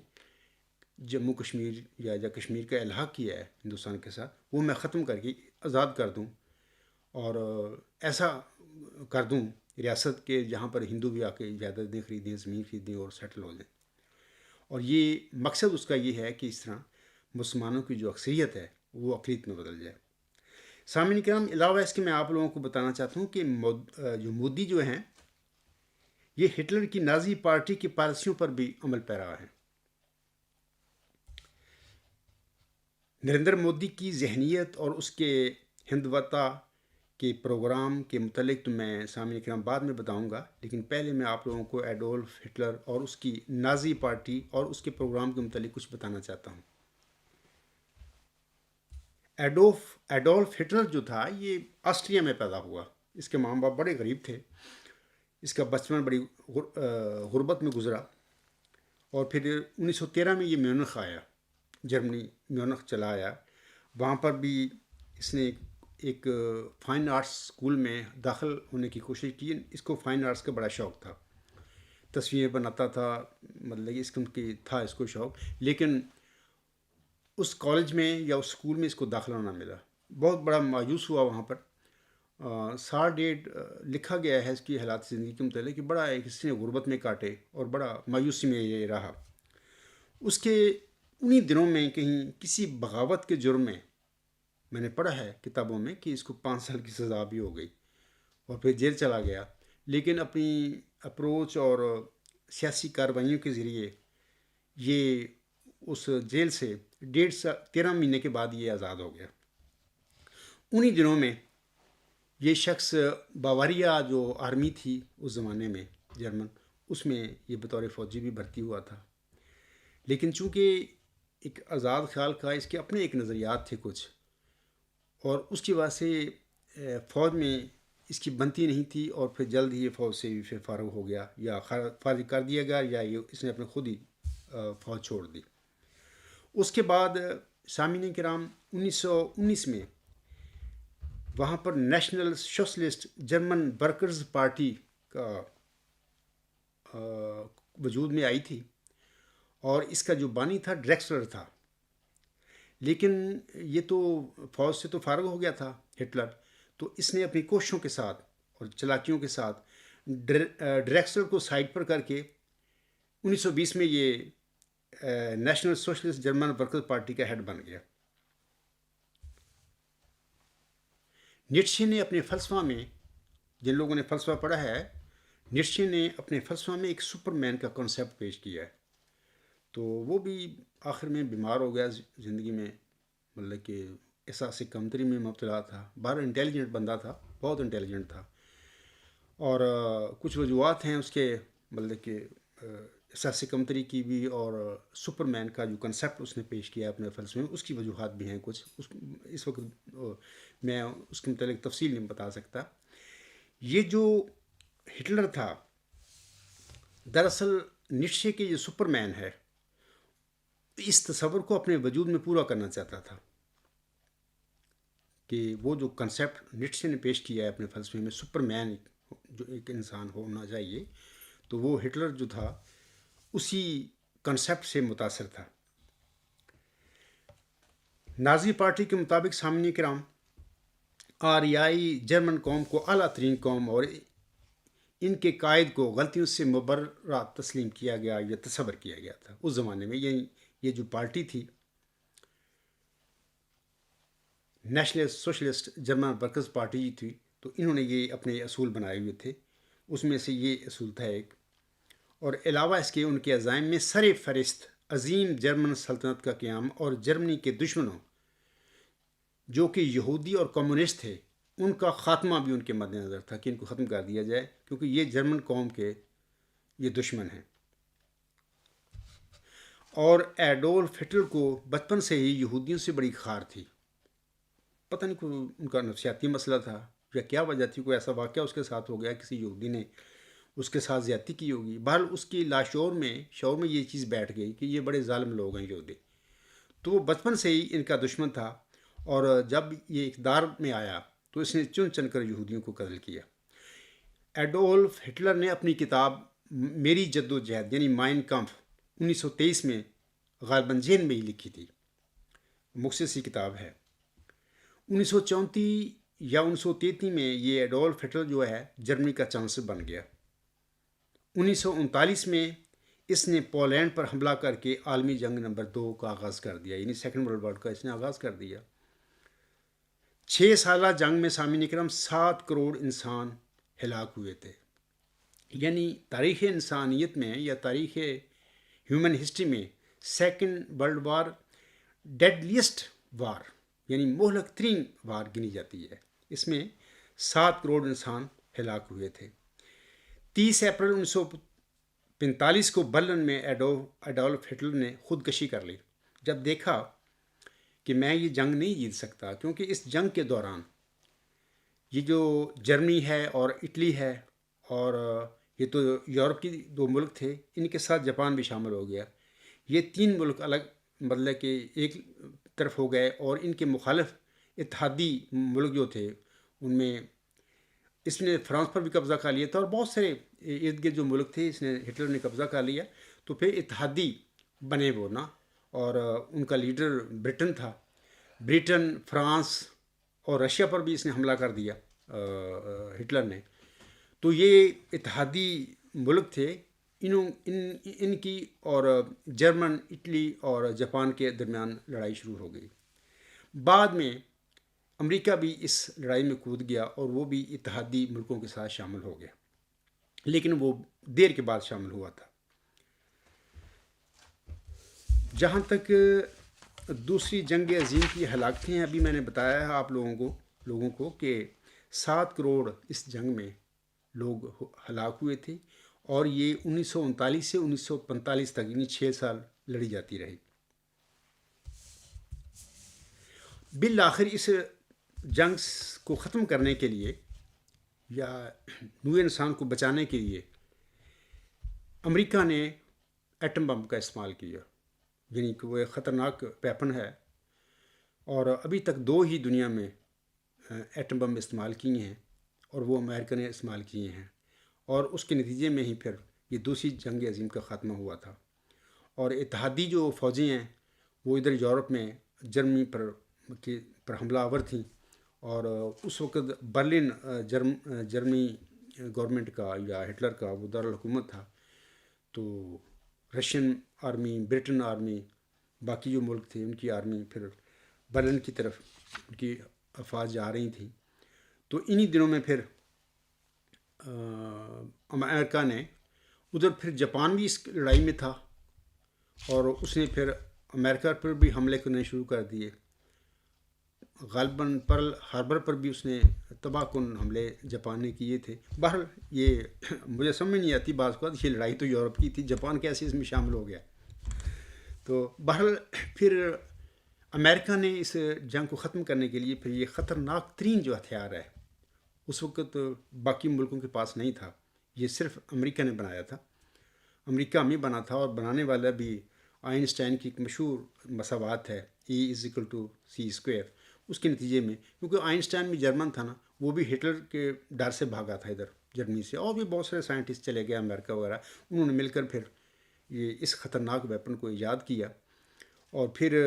جموں کشمیر یا کشمیر کا الحاق کیا ہے ہندوستان کے ساتھ، وہ میں ختم کر کے آزاد کر دوں، اور ایسا کر دوں ریاست کے جہاں پر ہندو بھی آ کے جائیدادیں خریدیں، زمین خریدیں اور سیٹل ہو جائیں. اور یہ مقصد اس کا یہ ہے کہ اس طرح مسلمانوں کی جو اکثریت ہے وہ اقلیت میں بدل جائے. سامعین کرام، علاوہ اس کے میں آپ لوگوں کو بتانا چاہتا ہوں کہ جو مودی جو ہیں یہ ہٹلر کی نازی پارٹی کی پالیسیوں پر بھی عمل پیرا ہیں. نریندر مودی کی ذہنیت اور اس کے ہندوتا کے پروگرام کے متعلق تو میں سامعین کرام بعد میں بتاؤں گا، لیکن پہلے میں آپ لوگوں کو ایڈولف ہٹلر اور اس کی نازی پارٹی اور اس کے پروگرام کے متعلق کچھ بتانا چاہتا ہوں. ایڈولف ہٹلر جو تھا یہ آسٹریا میں پیدا ہوا. اس کے ماں باپ بڑے غریب تھے، اس کا بچپن بڑی غربت میں گزرا، اور پھر 1913 میں یہ میونخ آیا، جرمنی میونخ چلا آیا. وہاں پر بھی اس نے ایک فائن آرٹس اسکول میں داخل ہونے کی کوشش کی. اس کو فائن آرٹس کا بڑا شوق تھا. تصویریں بناتا تھا، مطلب کہ اس قسم کی تھا اس کو شوق، لیکن اس کالج میں یا اس اسکول میں اس کو داخلہ نہ ملا، بہت بڑا مایوس ہوا وہاں پر۔ سار ڈیٹ لکھا گیا ہے اس کی حالات زندگی کے متعلق کہ بڑا ایک اس نے غربت میں کاٹے اور بڑا مایوسی میں یہ رہا۔ اس کے انہی دنوں میں کہیں کسی بغاوت کے جرم میں نے پڑھا ہے کتابوں میں کہ اس کو 5 سال کی سزا بھی ہو گئی اور پھر جیل چلا گیا، لیکن اپنی اپروچ اور سیاسی کارروائیوں کے ذریعے یہ اس جیل سے 13 مہینے کے بعد یہ آزاد ہو گیا۔ انہی دنوں میں یہ شخص باواریا جو آرمی تھی اس زمانے میں جرمن، اس میں یہ بطور فوجی بھی بھرتی ہوا تھا، لیکن چونکہ ایک آزاد خیال کا اس کے اپنے ایک نظریات تھے کچھ، اور اس کی وجہ سے فوج میں اس کی بنتی نہیں تھی، اور پھر جلد ہی یہ فوج سے بھی پھر فارغ ہو گیا، یا فارغ کر دیا گیا، یا یہ اس نے اپنے خود ہی فوج چھوڑ دی۔ اس کے بعد سامعین کرام 1919 میں وہاں پر national socialist German workers party کا وجود میں آئی تھی، اور اس کا جو بانی تھا ڈریکسلر تھا، لیکن یہ تو فوج سے تو فارغ ہو گیا تھا ہٹلر، تو اس نے اپنی کوششوں کے ساتھ اور چلاکیوں کے ساتھ ڈریکسلر کو سائڈ پر کر کے 1920 میں یہ national socialist German workers party کا ہیڈ بن گیا۔ نیٹشے نے اپنے فلسفہ میں، جن لوگوں نے فلسفہ پڑھا ہے، نیٹشے نے اپنے فلسفہ میں ایک سپر مین کا کنسیپٹ پیش کیا ہے، تو وہ بھی آخر میں بیمار ہو گیا زندگی میں، مطلب کہ احساس کمتری میں مبتلا تھا، باہر انٹیلیجنٹ بندہ تھا، بہت انٹیلیجنٹ تھا، اور کچھ وجوہات ہیں اس کے، مطلب کہ احساس کمتری کی بھی، اور سپر مین کا جو کنسیپٹ اس نے پیش کیا اپنے فلسفے میں، اس کی وجوہات بھی ہیں کچھ، اس وقت میں اس کے متعلق تفصیل نہیں بتا سکتا۔ یہ جو ہٹلر تھا، دراصل نیٹشے کے جو سپر مین ہے، اس تصور کو اپنے وجود میں پورا کرنا چاہتا تھا کہ وہ جو کنسیپٹ نیٹشے نے پیش کیا ہے اپنے فلسفے میں، سپر مین جو ایک انسان ہونا چاہیے، تو وہ ہٹلر جو تھا اسی کنسیپٹ سے متاثر تھا۔ نازی پارٹی کے مطابق سامعین کرام، آریائی جرمن قوم کو اعلیٰ ترین قوم اور ان کے قائد کو غلطیوں سے مبرہ تسلیم کیا گیا یا تصور کیا گیا تھا اس زمانے میں۔ یہ جو پارٹی تھی national socialist German workers party تھی، تو انہوں نے یہ اپنے اصول بنائے ہوئے تھے، اس میں سے یہ اصول تھا ایک، اور علاوہ اس کے ان کے عزائم میں سر فہرست عظیم جرمن سلطنت کا قیام اور جرمنی کے دشمنوں جو کہ یہودی اور کمیونسٹ تھے ان کا خاتمہ بھی ان کے مد نظر تھا کہ ان کو ختم کر دیا جائے، کیونکہ یہ جرمن قوم کے یہ دشمن ہیں۔ اور ایڈولف ہٹلر کو بچپن سے ہی یہودیوں سے بڑی خار تھی، پتہ نہیں کوئی ان کا نفسیاتی مسئلہ تھا یا کیا وجہ تھی، کوئی ایسا واقعہ اس کے ساتھ ہو گیا، کسی یہودی نے اس کے ساتھ زیادتی کی ہوگی، بہرحال اس کی شعور میں یہ چیز بیٹھ گئی کہ یہ بڑے ظالم لوگ ہیں یہودی، تو وہ بچپن سے ہی ان کا دشمن تھا، اور جب یہ اقتدار میں آیا تو اس نے چن چن کر یہودیوں کو قتل کیا۔ ایڈولف ہٹلر نے اپنی کتاب میری جد و جہد یعنی مائن کمف 1923 میں غالباً جین میں ہی لکھی تھی، مختصر سی کتاب ہے۔ 1934 یا 1933 میں یہ ایڈولف ہٹلر جو ہے جرمنی کا چانسلر بن گیا۔ 1939 میں اس نے پولینڈ پر حملہ کر کے عالمی جنگ نمبر 2 کا آغاز کر دیا، یعنی سیکنڈ ورلڈ وار کا اس نے آغاز کر دیا۔ 6 سالہ جنگ میں سامعین اکرام 7 کروڑ انسان ہلاک ہوئے تھے، یعنی تاریخ انسانیت میں یا تاریخ ہیومن ہسٹری میں سیکنڈ ورلڈ وار ڈیڈلیسٹ وار یعنی مہلک ترین وار گنی جاتی ہے۔ اس میں 7 کروڑ انسان ہلاک ہوئے تھے۔ 30 اپریل 1945 کو برلن میں ایڈولف ہٹلر نے خودکشی کر لی، جب دیکھا کہ میں یہ جنگ نہیں جیت سکتا، کیونکہ اس جنگ کے دوران یہ جو جرمنی ہے اور اٹلی ہے اور یہ تو یورپ کی 2 ملک تھے، ان کے ساتھ جاپان بھی شامل ہو گیا، یہ 3 ملک الگ مطلب کہ ایک طرف ہو گئے، اور ان کے مخالف اتحادی ملک جو تھے ان میں اس نے فرانس پر بھی قبضہ کر لیا تھا، اور بہت سارے ارد گرد جو ملک تھے اس نے ہٹلر نے قبضہ کر لیا، تو پھر اتحادی بنے وہ نا، اور ان کا لیڈر برٹن تھا. برٹن، فرانس اور رشیا پر بھی اس نے حملہ کر دیا ہٹلر نے. تو یہ اتحادی ملک تھے، ان کی اور جرمن، اٹلی اور جاپان کے درمیان لڑائی شروع ہو گئی. بعد میں امریکہ بھی اس لڑائی میں کود گیا اور وہ بھی اتحادی ملکوں کے ساتھ شامل ہو گیا، لیکن وہ دیر کے بعد شامل ہوا تھا. جہاں تک دوسری جنگ عظیم کی ہلاکتیں ابھی میں نے بتایا ہے آپ لوگوں کو کہ 7 کروڑ اس جنگ میں لوگ ہلاک ہوئے تھے، اور یہ 1939 سے 1945 تک یعنی 6 سال لڑی جاتی رہی. بالآخر اس جنگ کو ختم کرنے کے لیے یا نوع انسان کو بچانے کے لیے امریکہ نے ایٹم بم کا استعمال کیا، یعنی کہ وہ ایک خطرناک ویپن ہے، اور ابھی تک 2 ہی دنیا میں ایٹم بم استعمال کیے ہیں، اور وہ امریکہ نے استعمال کیے ہیں، اور اس کے نتیجے میں ہی پھر یہ دوسری جنگ عظیم کا خاتمہ ہوا تھا. اور اتحادی جو فوجیں ہیں وہ ادھر یورپ میں جرمنی پر حملہ آور تھیں، اور اس وقت برلن جرمنی گورنمنٹ کا یا ہٹلر کا وہ دارالحکومت تھا. تو رشین آرمی، برٹن آرمی، باقی جو ملک تھے ان کی آرمی پھر برلن کی طرف ان کی افواج جا رہی تھیں. تو انہی دنوں میں پھر امریکہ نے ادھر پھر جاپان بھی اس لڑائی میں تھا، اور اس نے پھر امریکہ پر بھی حملے کرنے شروع کر دیے. غالباً پرل ہاربر پر بھی اس نے تباہ کن حملے جاپان نے کیے تھے. بہرحال یہ مجھے سمجھ نہیں آتی بعض اوقات، یہ لڑائی تو یورپ کی تھی، جاپان کیسے اس میں شامل ہو گیا. تو بہرحال پھر امریکہ نے اس جنگ کو ختم کرنے کے لیے پھر یہ خطرناک ترین جو ہتھیار ہے اس وقت باقی ملکوں کے پاس نہیں تھا، یہ صرف امریکہ نے بنایا تھا. امریکہ میں بنا تھا، اور بنانے والا بھی آئنسٹائن کی ایک مشہور مساوات ہے E=c². اس کے نتیجے میں، کیونکہ آئنسٹائن بھی جرمن تھا نا، وہ بھی ہٹلر کے ڈر سے بھاگا تھا ادھر جرمنی سے، اور بھی بہت سارے سائنٹسٹ چلے گئے امریکہ وغیرہ، انہوں نے مل کر پھر یہ اس خطرناک ویپن کو ایجاد کیا. اور پھر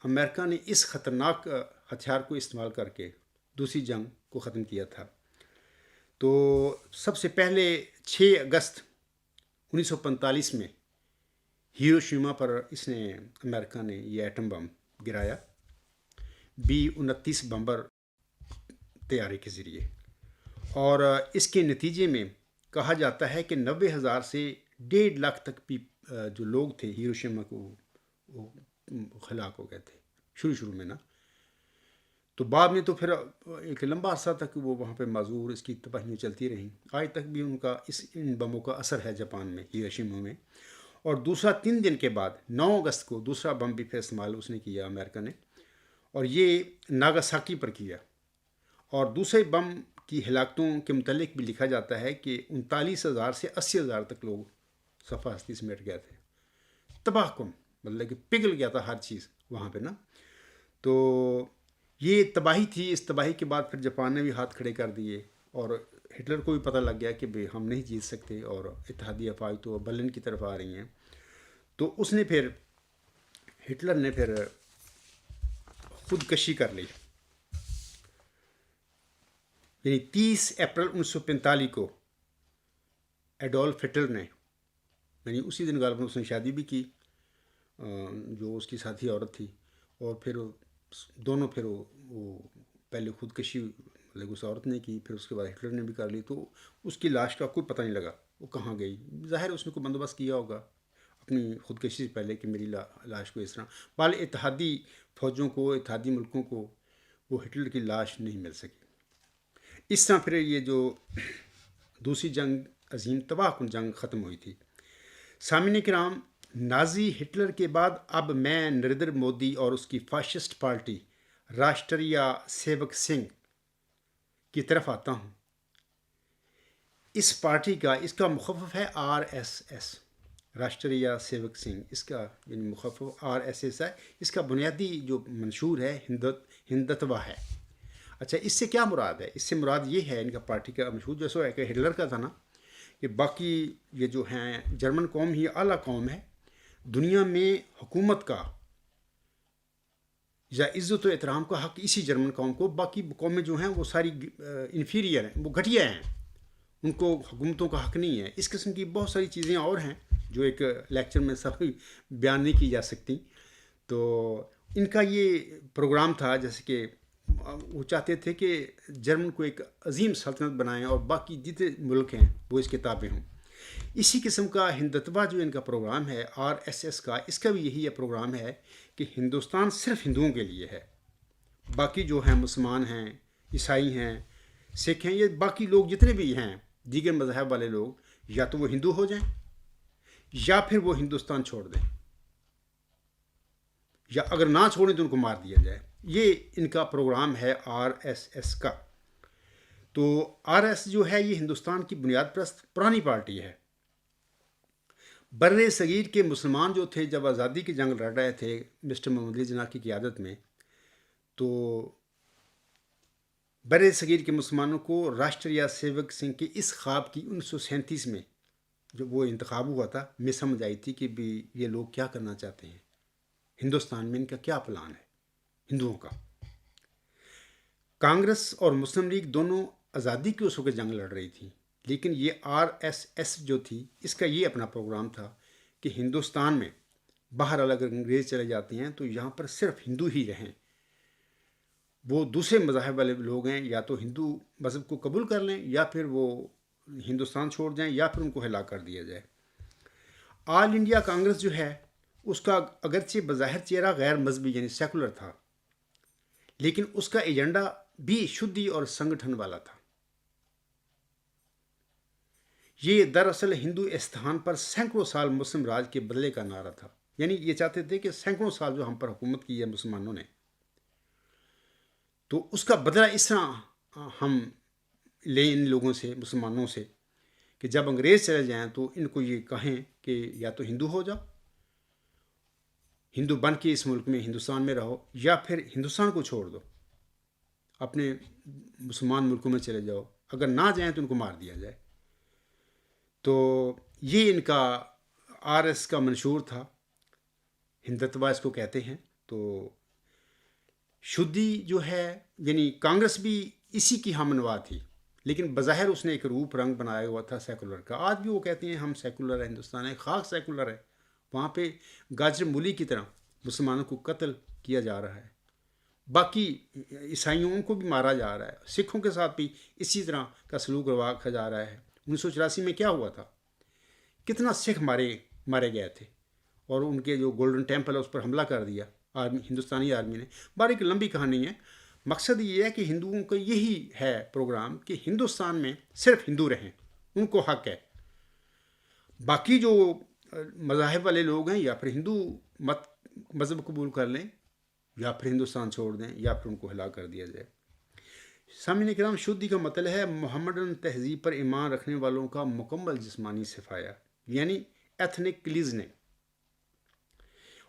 امریکہ نے اس خطرناک ہتھیار کو استعمال کر کے دوسری جنگ کو ختم کیا تھا. تو سب سے پہلے 6 اگست 1945 میں ہیروشیما پر اس نے امریکہ نے یہ ایٹم بم گرایا B-29 بمبر طیارے کے ذریعے. اور اس کے نتیجے میں کہا جاتا ہے کہ 90,000 سے 1.5 لاکھ تک بھی جو لوگ تھے ہیروشیما کو وہ ہلاک ہو گئے تھے شروع میں نا. تو بعد میں تو پھر ایک لمبا عرصہ تک وہ وہاں پہ معذور اس کی تباہیاں چلتی رہیں، آج تک بھی ان بموں کا اثر ہے جاپان میں، ہیروشیما میں. اور دوسرا 3 دن کے بعد 9 اگست کو دوسرا بم بھی پھر استعمال اس نے کیا امریکہ نے، اور یہ ناگاساکی پر کیا. اور دوسرے بم کی ہلاکتوں کے متعلق بھی لکھا جاتا ہے کہ 39,000 سے 80,000 تک لوگ صفحہ ہستی سے مٹ گئے تھے. تباہ کن، مطلب کہ پگھل گیا تھا ہر چیز وہاں پہ نا. تو یہ تباہی تھی. اس تباہی کے بعد پھر جاپان نے بھی ہاتھ کھڑے کر دیے، اور ہٹلر کو بھی پتہ لگ گیا کہ بھئی ہم نہیں جیت سکتے، اور اتحادی افواج تو برلن کی طرف آ رہی ہیں. تو اس نے پھر ہٹلر نے پھر خودکشی کر لی. یعنی 30 اپریل 1945 کو ایڈولف ہٹلر نے، یعنی اسی دن غالباً اس نے شادی بھی کی جو اس کی ساتھی عورت تھی، اور پھر دونوں پھر وہ پہلے خودکشی مطلب اس عورت نے کی، پھر اس کے بعد ہٹلر نے بھی کر لی. تو اس کی لاش کا کوئی پتہ نہیں لگا وہ کہاں گئی. ظاہر اس نے کوئی بندوبست کیا ہوگا اپنی خودکشی سے پہلے کہ میری لاش کو اس طرح. بال اتحادی فوجوں کو، اتحادی ملکوں کو وہ ہٹلر کی لاش نہیں مل سکی. اس طرح پھر یہ جو دوسری جنگ عظیم تباہ کن جنگ ختم ہوئی تھی. سامعین کرام، نازی ہٹلر کے بعد اب میں نریندر مودی اور اس کی fascist party Rashtriya civic Singh کی طرف آتا ہوں. اس پارٹی کا اس کا مخفف ہے RSS، راشٹریہ سیوک سنگھ. اس کا یعنی مخفف RSS ہے. اس کا بنیادی جو منشور ہے ہندتوا ہے. اچھا، اس سے کیا مراد ہے؟ اس سے مراد یہ ہے ان کا پارٹی کا منشور جو ہے کہ ہٹلر کا تھا نا، کہ باقی یہ جو ہیں جرمن قوم ہی اعلیٰ قوم ہے دنیا میں حکومت کا یا عزت و احترام کا حق اسی جرمن قوم کو، باقی قومیں جو ہیں وہ ساری انفیریئر ہیں، وہ گھٹیا ہیں، ان کو حکومتوں کا حق نہیں ہے. اس قسم کی بہت ساری چیزیں اور ہیں جو ایک لیکچر میں سب بیان نہیں کی جا سکتی. تو ان کا یہ پروگرام تھا، جیسے کہ وہ چاہتے تھے کہ جرمن کو ایک عظیم سلطنت بنائیں اور باقی جتنے ملک ہیں وہ اس کے تابع ہوں. اسی قسم کا ہندتوا جو ان کا پروگرام ہے RSS کا، اس کا بھی یہی پروگرام ہے کہ ہندوستان صرف ہندوؤں کے لیے ہے. باقی جو ہیں مسلمان ہیں، عیسائی ہیں، سکھ ہیں، یہ باقی لوگ جتنے بھی ہیں دیگر مذاہب والے لوگ، یا تو وہ ہندو ہو جائیں یا پھر وہ ہندوستان چھوڑ دیں، یا اگر نہ چھوڑیں تو ان کو مار دیا جائے. یہ ان کا پروگرام ہے RSS کا. تو RS جو ہے یہ ہندوستان کی بنیاد پرست پرانی پارٹی ہے. بر صغیر کے مسلمان جو تھے جب آزادی کی جنگ لڑ رہے تھے مسٹر محمد علی جناح کی قیادت میں، تو بر صغیر کے مسلمانوں کو راشٹریہ سیوک سنگھ کے اس خواب کی 1937 میں جب وہ انتخاب ہوا تھا میں سمجھ آئی تھی کہ بھی یہ لوگ کیا کرنا چاہتے ہیں، ہندوستان میں ان کا کیا پلان ہے ہندوؤں کا. کانگریس اور مسلم لیگ دونوں آزادی کی اس وقت جنگ لڑ رہی تھی، لیکن یہ RSS جو تھی اس کا یہ اپنا پروگرام تھا کہ ہندوستان میں باہر اگر انگریز چلے جاتے ہیں تو یہاں پر صرف ہندو ہی رہیں. وہ دوسرے مذاہب والے لوگ ہیں یا تو ہندو مذہب کو قبول کر لیں یا پھر وہ ہندوستان چھوڑ جائیں یا پھر ان کو ہلاک کر دیا جائے. آل انڈیا کانگریس جو ہے اس کا اگرچہ بظاہر چہرہ غیر مذہبی یعنی سیکولر تھا، لیکن اس کا ایجنڈا بھی شدھی اور سنگٹھن والا تھا. یہ دراصل ہندو استحان پر سینکڑوں سال مسلم راج کے بدلے کا نعرہ تھا. یعنی یہ چاہتے تھے کہ سینکڑوں سال جو ہم پر حکومت کی ہے مسلمانوں نے، تو اس کا بدلہ اس طرح ہم لیں ان لوگوں سے، مسلمانوں سے، کہ جب انگریز چلے جائیں تو ان کو یہ کہیں کہ یا تو ہندو ہو جاؤ، ہندو بن کے اس ملک میں ہندوستان میں رہو، یا پھر ہندوستان کو چھوڑ دو، اپنے مسلمان ملکوں میں چلے جاؤ، اگر نہ جائیں تو ان کو مار دیا جائے. تو یہ ان کا RS کا منشور تھا، ہندتوا اس کو کہتے ہیں. تو شدھی جو ہے یعنی کانگریس بھی اسی کی ہمنوا تھی، لیکن بظاہر اس نے ایک روپ رنگ بنایا ہوا تھا سیکولر کا. آج بھی وہ کہتے ہیں ہم سیکولر ہے، ہندوستان ہے، خاک سیکولر ہے. وہاں پہ گاجر مولی کی طرح مسلمانوں کو قتل کیا جا رہا ہے، باقی عیسائیوں کو بھی مارا جا رہا ہے، سکھوں کے ساتھ بھی اسی طرح کا سلوک رواج جا رہا ہے. 1984 میں کیا ہوا تھا، کتنا سکھ مارے گئے تھے، اور ان کے جو گولڈن ٹیمپل ہے اس پر حملہ کر دیا ہندوستانی آرمی نے. ایک لمبی کہانی ہے. مقصد یہ ہے کہ ہندوؤں کا یہی ہے پروگرام کہ ہندوستان میں صرف ہندو رہیں، ان کو حق ہے. باقی جو مذاہب والے لوگ ہیں یا پھر ہندو مذہب قبول کر لیں یا پھر ہندوستان چھوڑ دیں یا پھر ان کو ہلاک کر دیا جائے. سامعین کرام، شدھی کا مطلب ہے محمدن تہذیب پر ایمان رکھنے والوں کا مکمل جسمانی صفایا، یعنی ایتھنک کلیزنگ.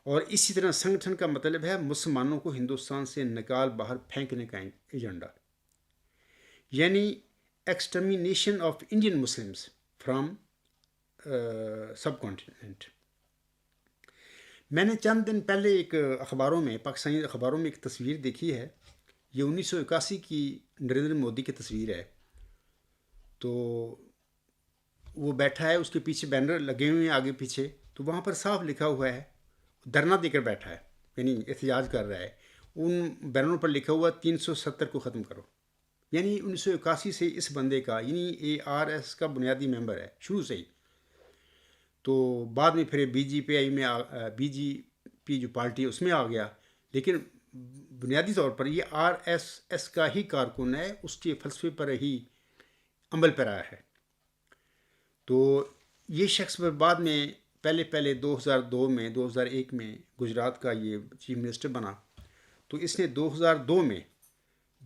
اور اسی طرح سنگٹھن کا مطلب ہے مسلمانوں کو ہندوستان سے نکال باہر پھینکنے کا ایجنڈا، یعنی extermination of Indian Muslims from subcontinent. میں نے چند دن پہلے ایک پاکستانی اخباروں میں ایک تصویر دیکھی ہے. یہ 1981 کی نریندر مودی کی تصویر ہے. تو وہ بیٹھا ہے، اس کے پیچھے بینر لگے ہوئے ہیں آگے پیچھے، تو وہاں پر صاف لکھا ہوا ہے، دھرنا دے کر بیٹھا ہے یعنی احتجاج کر رہا ہے. ان بینروں پر لکھا ہوا 370 کو ختم کرو. یعنی 1981 سے اس بندے کا، یعنی RS کا بنیادی ممبر ہے شروع سے ہی. تو بعد میں پھر بی جے پی جو پارٹی ہے اس میں آ گیا، لیکن بنیادی طور پر یہ RSS کا ہی کارکن ہے، اس کے فلسفے پر ہی عمل پر آیا ہے. تو یہ شخص بعد میں پہلے 2001 میں گجرات کا یہ چیف منسٹر بنا. تو اس نے 2002 میں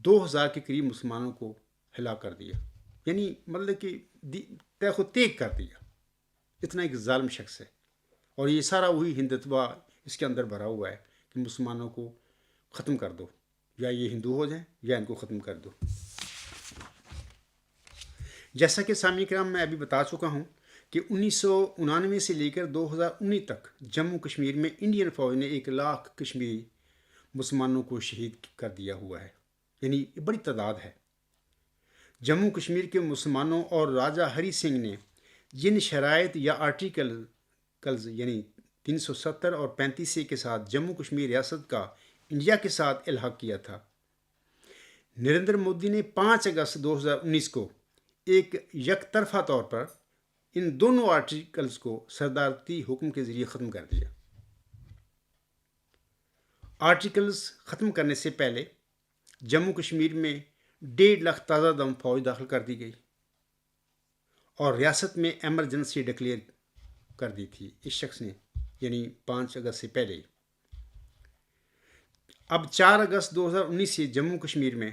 2000 کے قریب مسلمانوں کو ہلاک کر دیا، یعنی مطلب کہ تیخ و تیگ کر دیا. اتنا ایک ظالم شخص ہے. اور یہ سارا وہی ہندتوا اس کے اندر بھرا ہوا ہے کہ مسلمانوں کو ختم کر دو، یا یہ ہندو ہو جائیں یا ان کو ختم کر دو. جیسا کہ سامعین کرام میں ابھی بتا چکا ہوں کہ 1999 سے لے کر 2019 تک جموں کشمیر میں انڈین فوج نے 1 لاکھ کشمیری مسلمانوں کو شہید کر دیا ہوا ہے، یعنی یہ بڑی تعداد ہے۔ جموں کشمیر کے مسلمانوں اور راجہ ہری سنگھ نے جن شرائط یا آرٹیکلز یعنی 370 اور 35 کے ساتھ جموں کشمیر ریاست کا انڈیا کے ساتھ الحاق کیا تھا، نریندر مودی نے 5 اگست 2019 کو ایک یک طرفہ طور پر ان دونوں آرٹیکلز کو صدارتی حکم کے ذریعے ختم کر دیا۔ آرٹیکلز ختم کرنے سے پہلے جموں کشمیر میں 1.5 لاکھ تازہ دم فوج داخل کر دی گئی اور ریاست میں ایمرجنسی ڈکلیئر کر دی تھی اس شخص نے، یعنی 5 اگست سے پہلے ہی۔ اب 4 اگست 2019 سے جموں کشمیر میں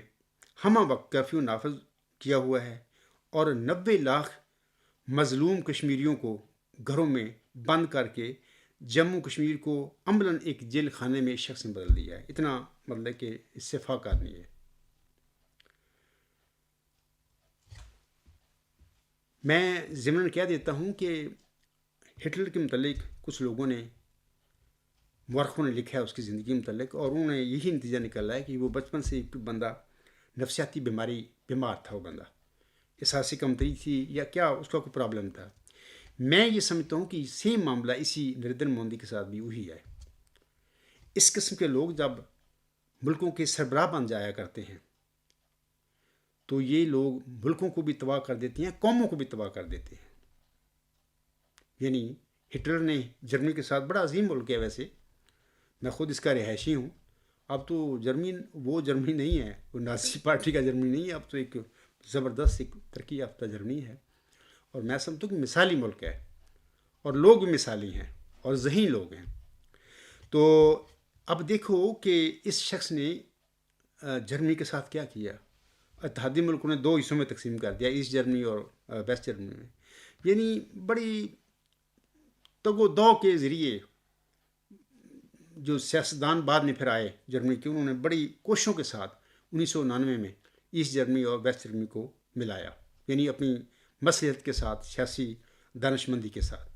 ہمہ وقت کرفیو نافذ کیا ہوا ہے اور 90 لاکھ مظلوم کشمیریوں کو گھروں میں بند کر کے جموں کشمیر کو عملاً ایک جیل خانے میں اس شخص نے بدل دیا ہے۔ اتنا مطلب کہ اس سے فاق آدمی ہے۔ میں ضمن کہہ دیتا ہوں کہ ہٹلر کے متعلق کچھ لوگوں نے، مورخوں نے لکھا ہے اس کی زندگی متعلق، اور انہوں نے یہی نتیجہ نکالا ہے کہ وہ بچپن سے ایک بندہ نفسیاتی بیمار تھا، وہ بندہ احساسی کمتری تھی یا کیا اس کا کوئی پرابلم تھا۔ میں یہ سمجھتا ہوں کہ سیم معاملہ اسی نریندر مودی کے ساتھ بھی وہی ہے۔ اس قسم کے لوگ جب ملکوں کے سربراہ بن جایا کرتے ہیں تو یہ لوگ ملکوں کو بھی تباہ کر دیتے ہیں، قوموں کو بھی تباہ کر دیتے ہیں۔ یعنی ہٹلر نے جرمنی کے ساتھ، بڑا عظیم ملک ہے ویسے، میں خود اس کا رہائشی ہوں، اب تو جرمنی وہ جرمنی نہیں ہے، وہ نازی پارٹی کا جرمنی نہیں ہے، اب تو ایک زبردست ایک ترقی یافتہ جرمنی ہے، اور میں سمجھتا ہوں کہ مثالی ملک ہے اور لوگ بھی مثالی ہیں اور ذہین لوگ ہیں۔ تو اب دیکھو کہ اس شخص نے جرمنی کے ساتھ کیا کیا۔ اتحادی ملکوں نے 2 حصوں میں تقسیم کر دیا، ایسٹ جرمنی اور ویسٹ جرمنی میں، یعنی بڑی تگ و دو کے ذریعے جو سیاستدان بعد میں پھر آئے جرمنی کے، انہوں نے بڑی کوششوں کے ساتھ 1999 میں ایسٹ جرمنی اور ویسٹ جرمنی کو ملایا، یعنی اپنی مصلحت کے ساتھ، سیاسی دانش مندی کے ساتھ۔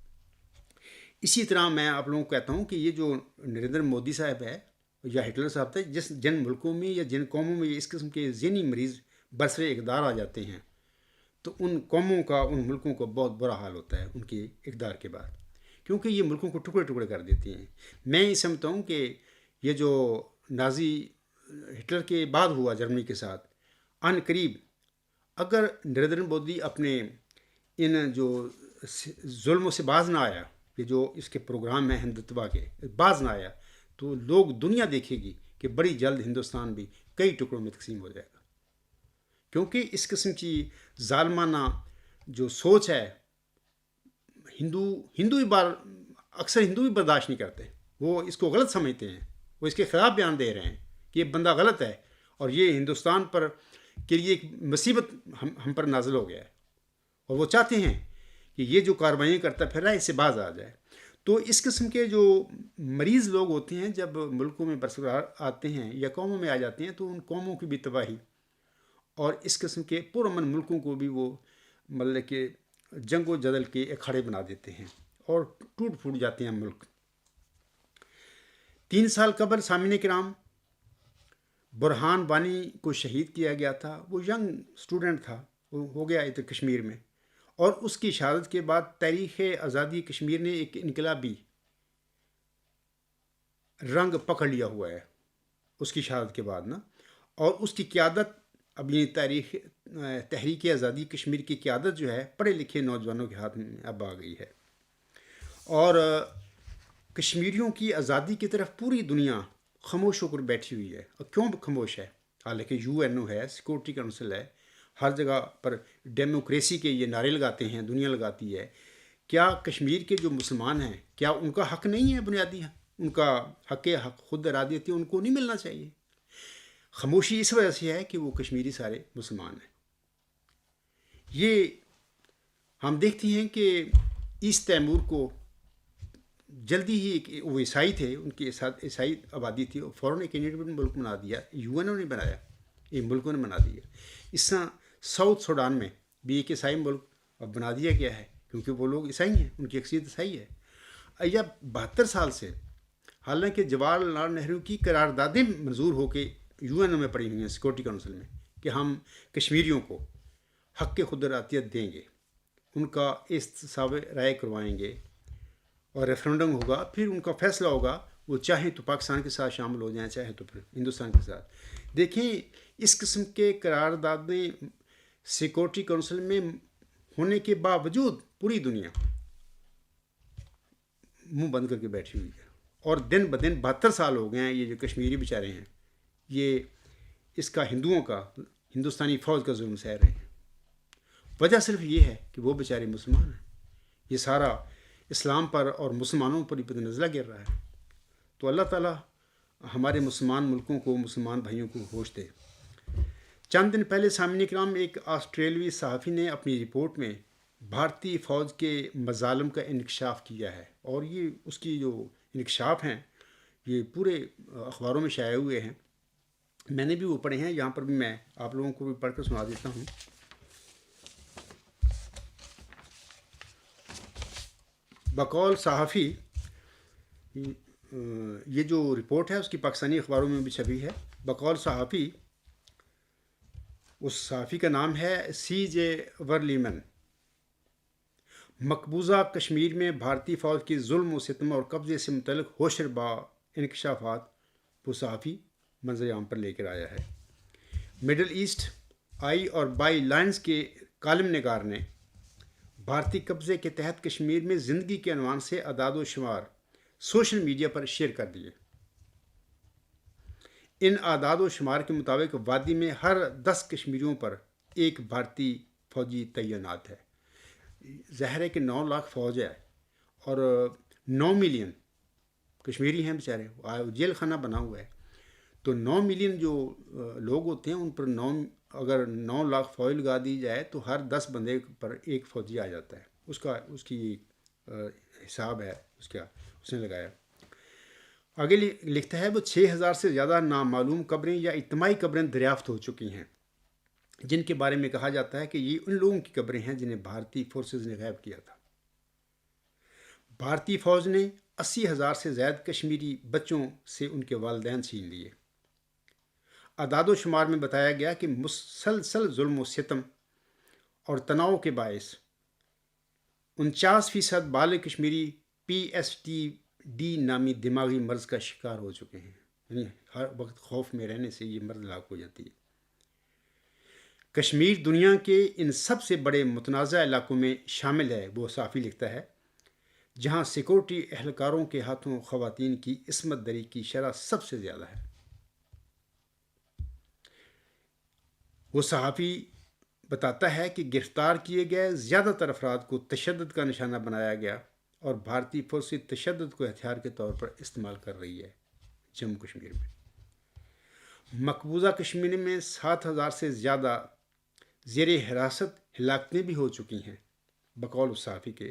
اسی طرح میں آپ لوگوں کو کہتا ہوں کہ یہ جو نریندر مودی صاحب ہے یا ہٹلر صاحب تھے، جن ملکوں میں یا جن قوموں میں اس قسم کے ذہنی مریض برسر اقدار آ جاتے ہیں تو ان قوموں کا، ان ملکوں کا بہت برا حال ہوتا ہے ان کے اقدار کے بعد، کیونکہ یہ ملکوں کو ٹکڑے ٹکڑے کر دیتی ہیں۔ میں یہ سمجھتا ہوں کہ یہ جو نازی ہٹلر کے بعد ہوا جرمنی کے ساتھ، عن قریب اگر نریندر مودی اپنے ان جو ظلموں سے باز نہ آیا، یہ جو اس کے پروگرام ہیں ہندوتوا کے، باز نہ آیا، تو لوگ دنیا دیکھے گی کہ بڑی جلد ہندوستان بھی کئی ٹکڑوں میں تقسیم ہو جائے گا، کیونکہ اس قسم کی ظالمانہ جو سوچ ہے، ہندو اکثر ہندو بھی برداشت نہیں کرتے، وہ اس کو غلط سمجھتے ہیں، وہ اس کے خلاف بیان دے رہے ہیں کہ یہ بندہ غلط ہے اور یہ ہندوستان پر کے لیے ایک مصیبت ہم پر نازل ہو گیا ہے، اور وہ چاہتے ہیں کہ یہ جو کارروائیاں کرتا پھر رہا ہے اس سے باز آ جائے۔ تو اس قسم کے جو مریض لوگ ہوتے ہیں جب ملکوں میں برقرار آتے ہیں یا قوموں میں آ جاتے ہیں تو ان قوموں کی بھی تباہی اور اس قسم کے پرامن ملکوں کو بھی وہ مطلب کہ جنگ و جدل کے اکھاڑے بنا دیتے ہیں اور ٹوٹ پھوٹ جاتے ہیں ملک۔ 3 سال قبل سامعین کرام برہان وانی کو شہید کیا گیا تھا، وہ ینگ اسٹوڈنٹ تھا، وہ ہو گیا ادھر کشمیر میں، اور اس کی شہادت کے بعد تاریخ آزادی کشمیر نے ایک انقلابی رنگ پکڑ لیا ہوا ہے اس کی شہادت کے بعد نا، اور اس کی قیادت اب یہ تحریک آزادی کشمیر کی قیادت جو ہے پڑھے لکھے نوجوانوں کے ہاتھ میں اب آ گئی ہے، اور کشمیریوں کی آزادی کی طرف پوری دنیا خاموش ہو کر بیٹھی ہوئی ہے۔ اور کیوں خاموش ہے؟ حالانکہ UN ہے، سیکورٹی کونسل ہے، ہر جگہ پر ڈیموکریسی کے یہ نعرے لگاتے ہیں، دنیا لگاتی ہے، کیا کشمیر کے جو مسلمان ہیں کیا ان کا حق نہیں ہے؟ بنیادی ان کا حق خود ارادیت ان کو نہیں ملنا چاہیے؟ خاموشی اس وجہ سے ہے کہ وہ کشمیری سارے مسلمان ہیں۔ یہ ہم دیکھتے ہیں کہ ایسٹ تیمور کو جلدی ہی وہ عیسائی تھے، ان کے ساتھ عیسائی آبادی تھی، اور فوراً ایک انڈیپینڈنٹ ملک بنا دیا، UN نے بنایا، یہ ملکوں نے بنا دیا۔ اس طرح ساؤتھ سوڈان میں بھی ایک عیسائی ملک اب بنا دیا گیا ہے، کیونکہ وہ لوگ عیسائی ہیں، ان کی اکثریت عیسائی ہے۔ یا 72 سال سے، حالانکہ جواہر لال نہرو کی قراردادیں منظور ہو کے یو این او میں پڑی ہوئی ہیں، سیکورٹی کونسل میں، کہ ہم کشمیریوں کو حق خود ارادیت دیں گے، ان کا استصواب رائے کروائیں گے، اور ریفرنڈم ہوگا، پھر ان کا فیصلہ ہوگا، وہ چاہیں تو پاکستان کے ساتھ شامل ہو جائیں، چاہیں تو پھر ہندوستان کے ساتھ۔ دیکھیں اس قسم کے قراردادیں سیکورٹی کونسل میں ہونے کے باوجود پوری دنیا منہ بند کر کے بیٹھی ہوئی ہے، اور دن بدن 72 سال ہو گئے ہیں یہ جو کشمیری بیچارے ہیں، یہ اس کا ہندوؤں کا، ہندوستانی فوج کا ظلم سہ رہے ہیں۔ وجہ صرف یہ ہے کہ وہ بیچارے مسلمان ہیں، یہ سارا اسلام پر اور مسلمانوں پر ہی بد نظلہ گر رہا ہے۔ تو اللہ تعالیٰ ہمارے مسلمان ملکوں کو، مسلمان بھائیوں کو ہوش دے۔ چند دن پہلے سامعین کرام، ایک آسٹریلوی صحافی نے اپنی رپورٹ میں بھارتی فوج کے مظالم کا انکشاف کیا ہے، اور یہ اس کی جو انکشاف ہیں یہ پورے اخباروں میں شائع ہوئے ہیں، میں نے بھی وہ پڑھے ہیں، یہاں پر بھی میں آپ لوگوں کو بھی پڑھ کر سنا دیتا ہوں۔ بقول صحافی، یہ جو رپورٹ ہے اس کی پاکستانی اخباروں میں بھی چھپی ہے۔ بقول صحافی، اس صحافی کا نام ہے سی جے ورلیمن، مقبوضہ کشمیر میں بھارتی فوج کی ظلم و ستم اور قبضے سے متعلق ہوشربا انکشافات وہ صحافی منظر عام پر لے کر آیا ہے۔ مڈل ایسٹ آئی اور بائی لائنز کے کالم نگار نے بھارتی قبضے کے تحت کشمیر میں زندگی کے عنوان سے اعداد و شمار سوشل میڈیا پر شیئر کر دیے۔ ان اعداد و شمار کے مطابق وادی میں ہر 10 کشمیریوں پر ایک بھارتی فوجی تعینات ہے۔ ظاہر ہے کہ 9 لاکھ فوج ہے، اور 9 ملین کشمیری ہیں بیچارے، جیل خانہ بنا ہوا ہے، تو 9 ملین جو لوگ ہوتے ہیں ان پر اگر 9 لاکھ فوج لگا دی جائے تو ہر 10 بندے پر ایک فوجی آ جاتا ہے۔ اس کی حساب ہے اس نے لگایا۔ آگے لکھتا ہے، وہ 6000 سے زیادہ نامعلوم قبریں یا اجتماعی قبریں دریافت ہو چکی ہیں، جن کے بارے میں کہا جاتا ہے کہ یہ ان لوگوں کی قبریں ہیں جنہیں بھارتی فورسز نے غائب کیا تھا۔ بھارتی فوج نے 80,000 سے زائد کشمیری بچوں سے ان کے والدین چھین لیے۔ اعداد و شمار میں بتایا گیا کہ مسلسل ظلم و ستم اور تناؤ کے باعث 49% بالغ کشمیری PTSD نامی دماغی مرض کا شکار ہو چکے ہیں، یعنی ہر وقت خوف میں رہنے سے یہ مرض لاحق ہو جاتی ہے۔ کشمیر دنیا کے ان سب سے بڑے متنازع علاقوں میں شامل ہے، وہ صحافی لکھتا ہے، جہاں سیکورٹی اہلکاروں کے ہاتھوں خواتین کی عصمت دری کی شرح سب سے زیادہ ہے۔ وہ صحافی بتاتا ہے کہ گرفتار کیے گئے زیادہ تر افراد کو تشدد کا نشانہ بنایا گیا، اور بھارتی فوج سے تشدد کو ہتھیار کے طور پر استعمال کر رہی ہے جموں کشمیر میں۔ مقبوضہ کشمیر میں 7,000 سے زیادہ زیر حراست ہلاکتیں بھی ہو چکی ہیں۔ بقول صحافی کے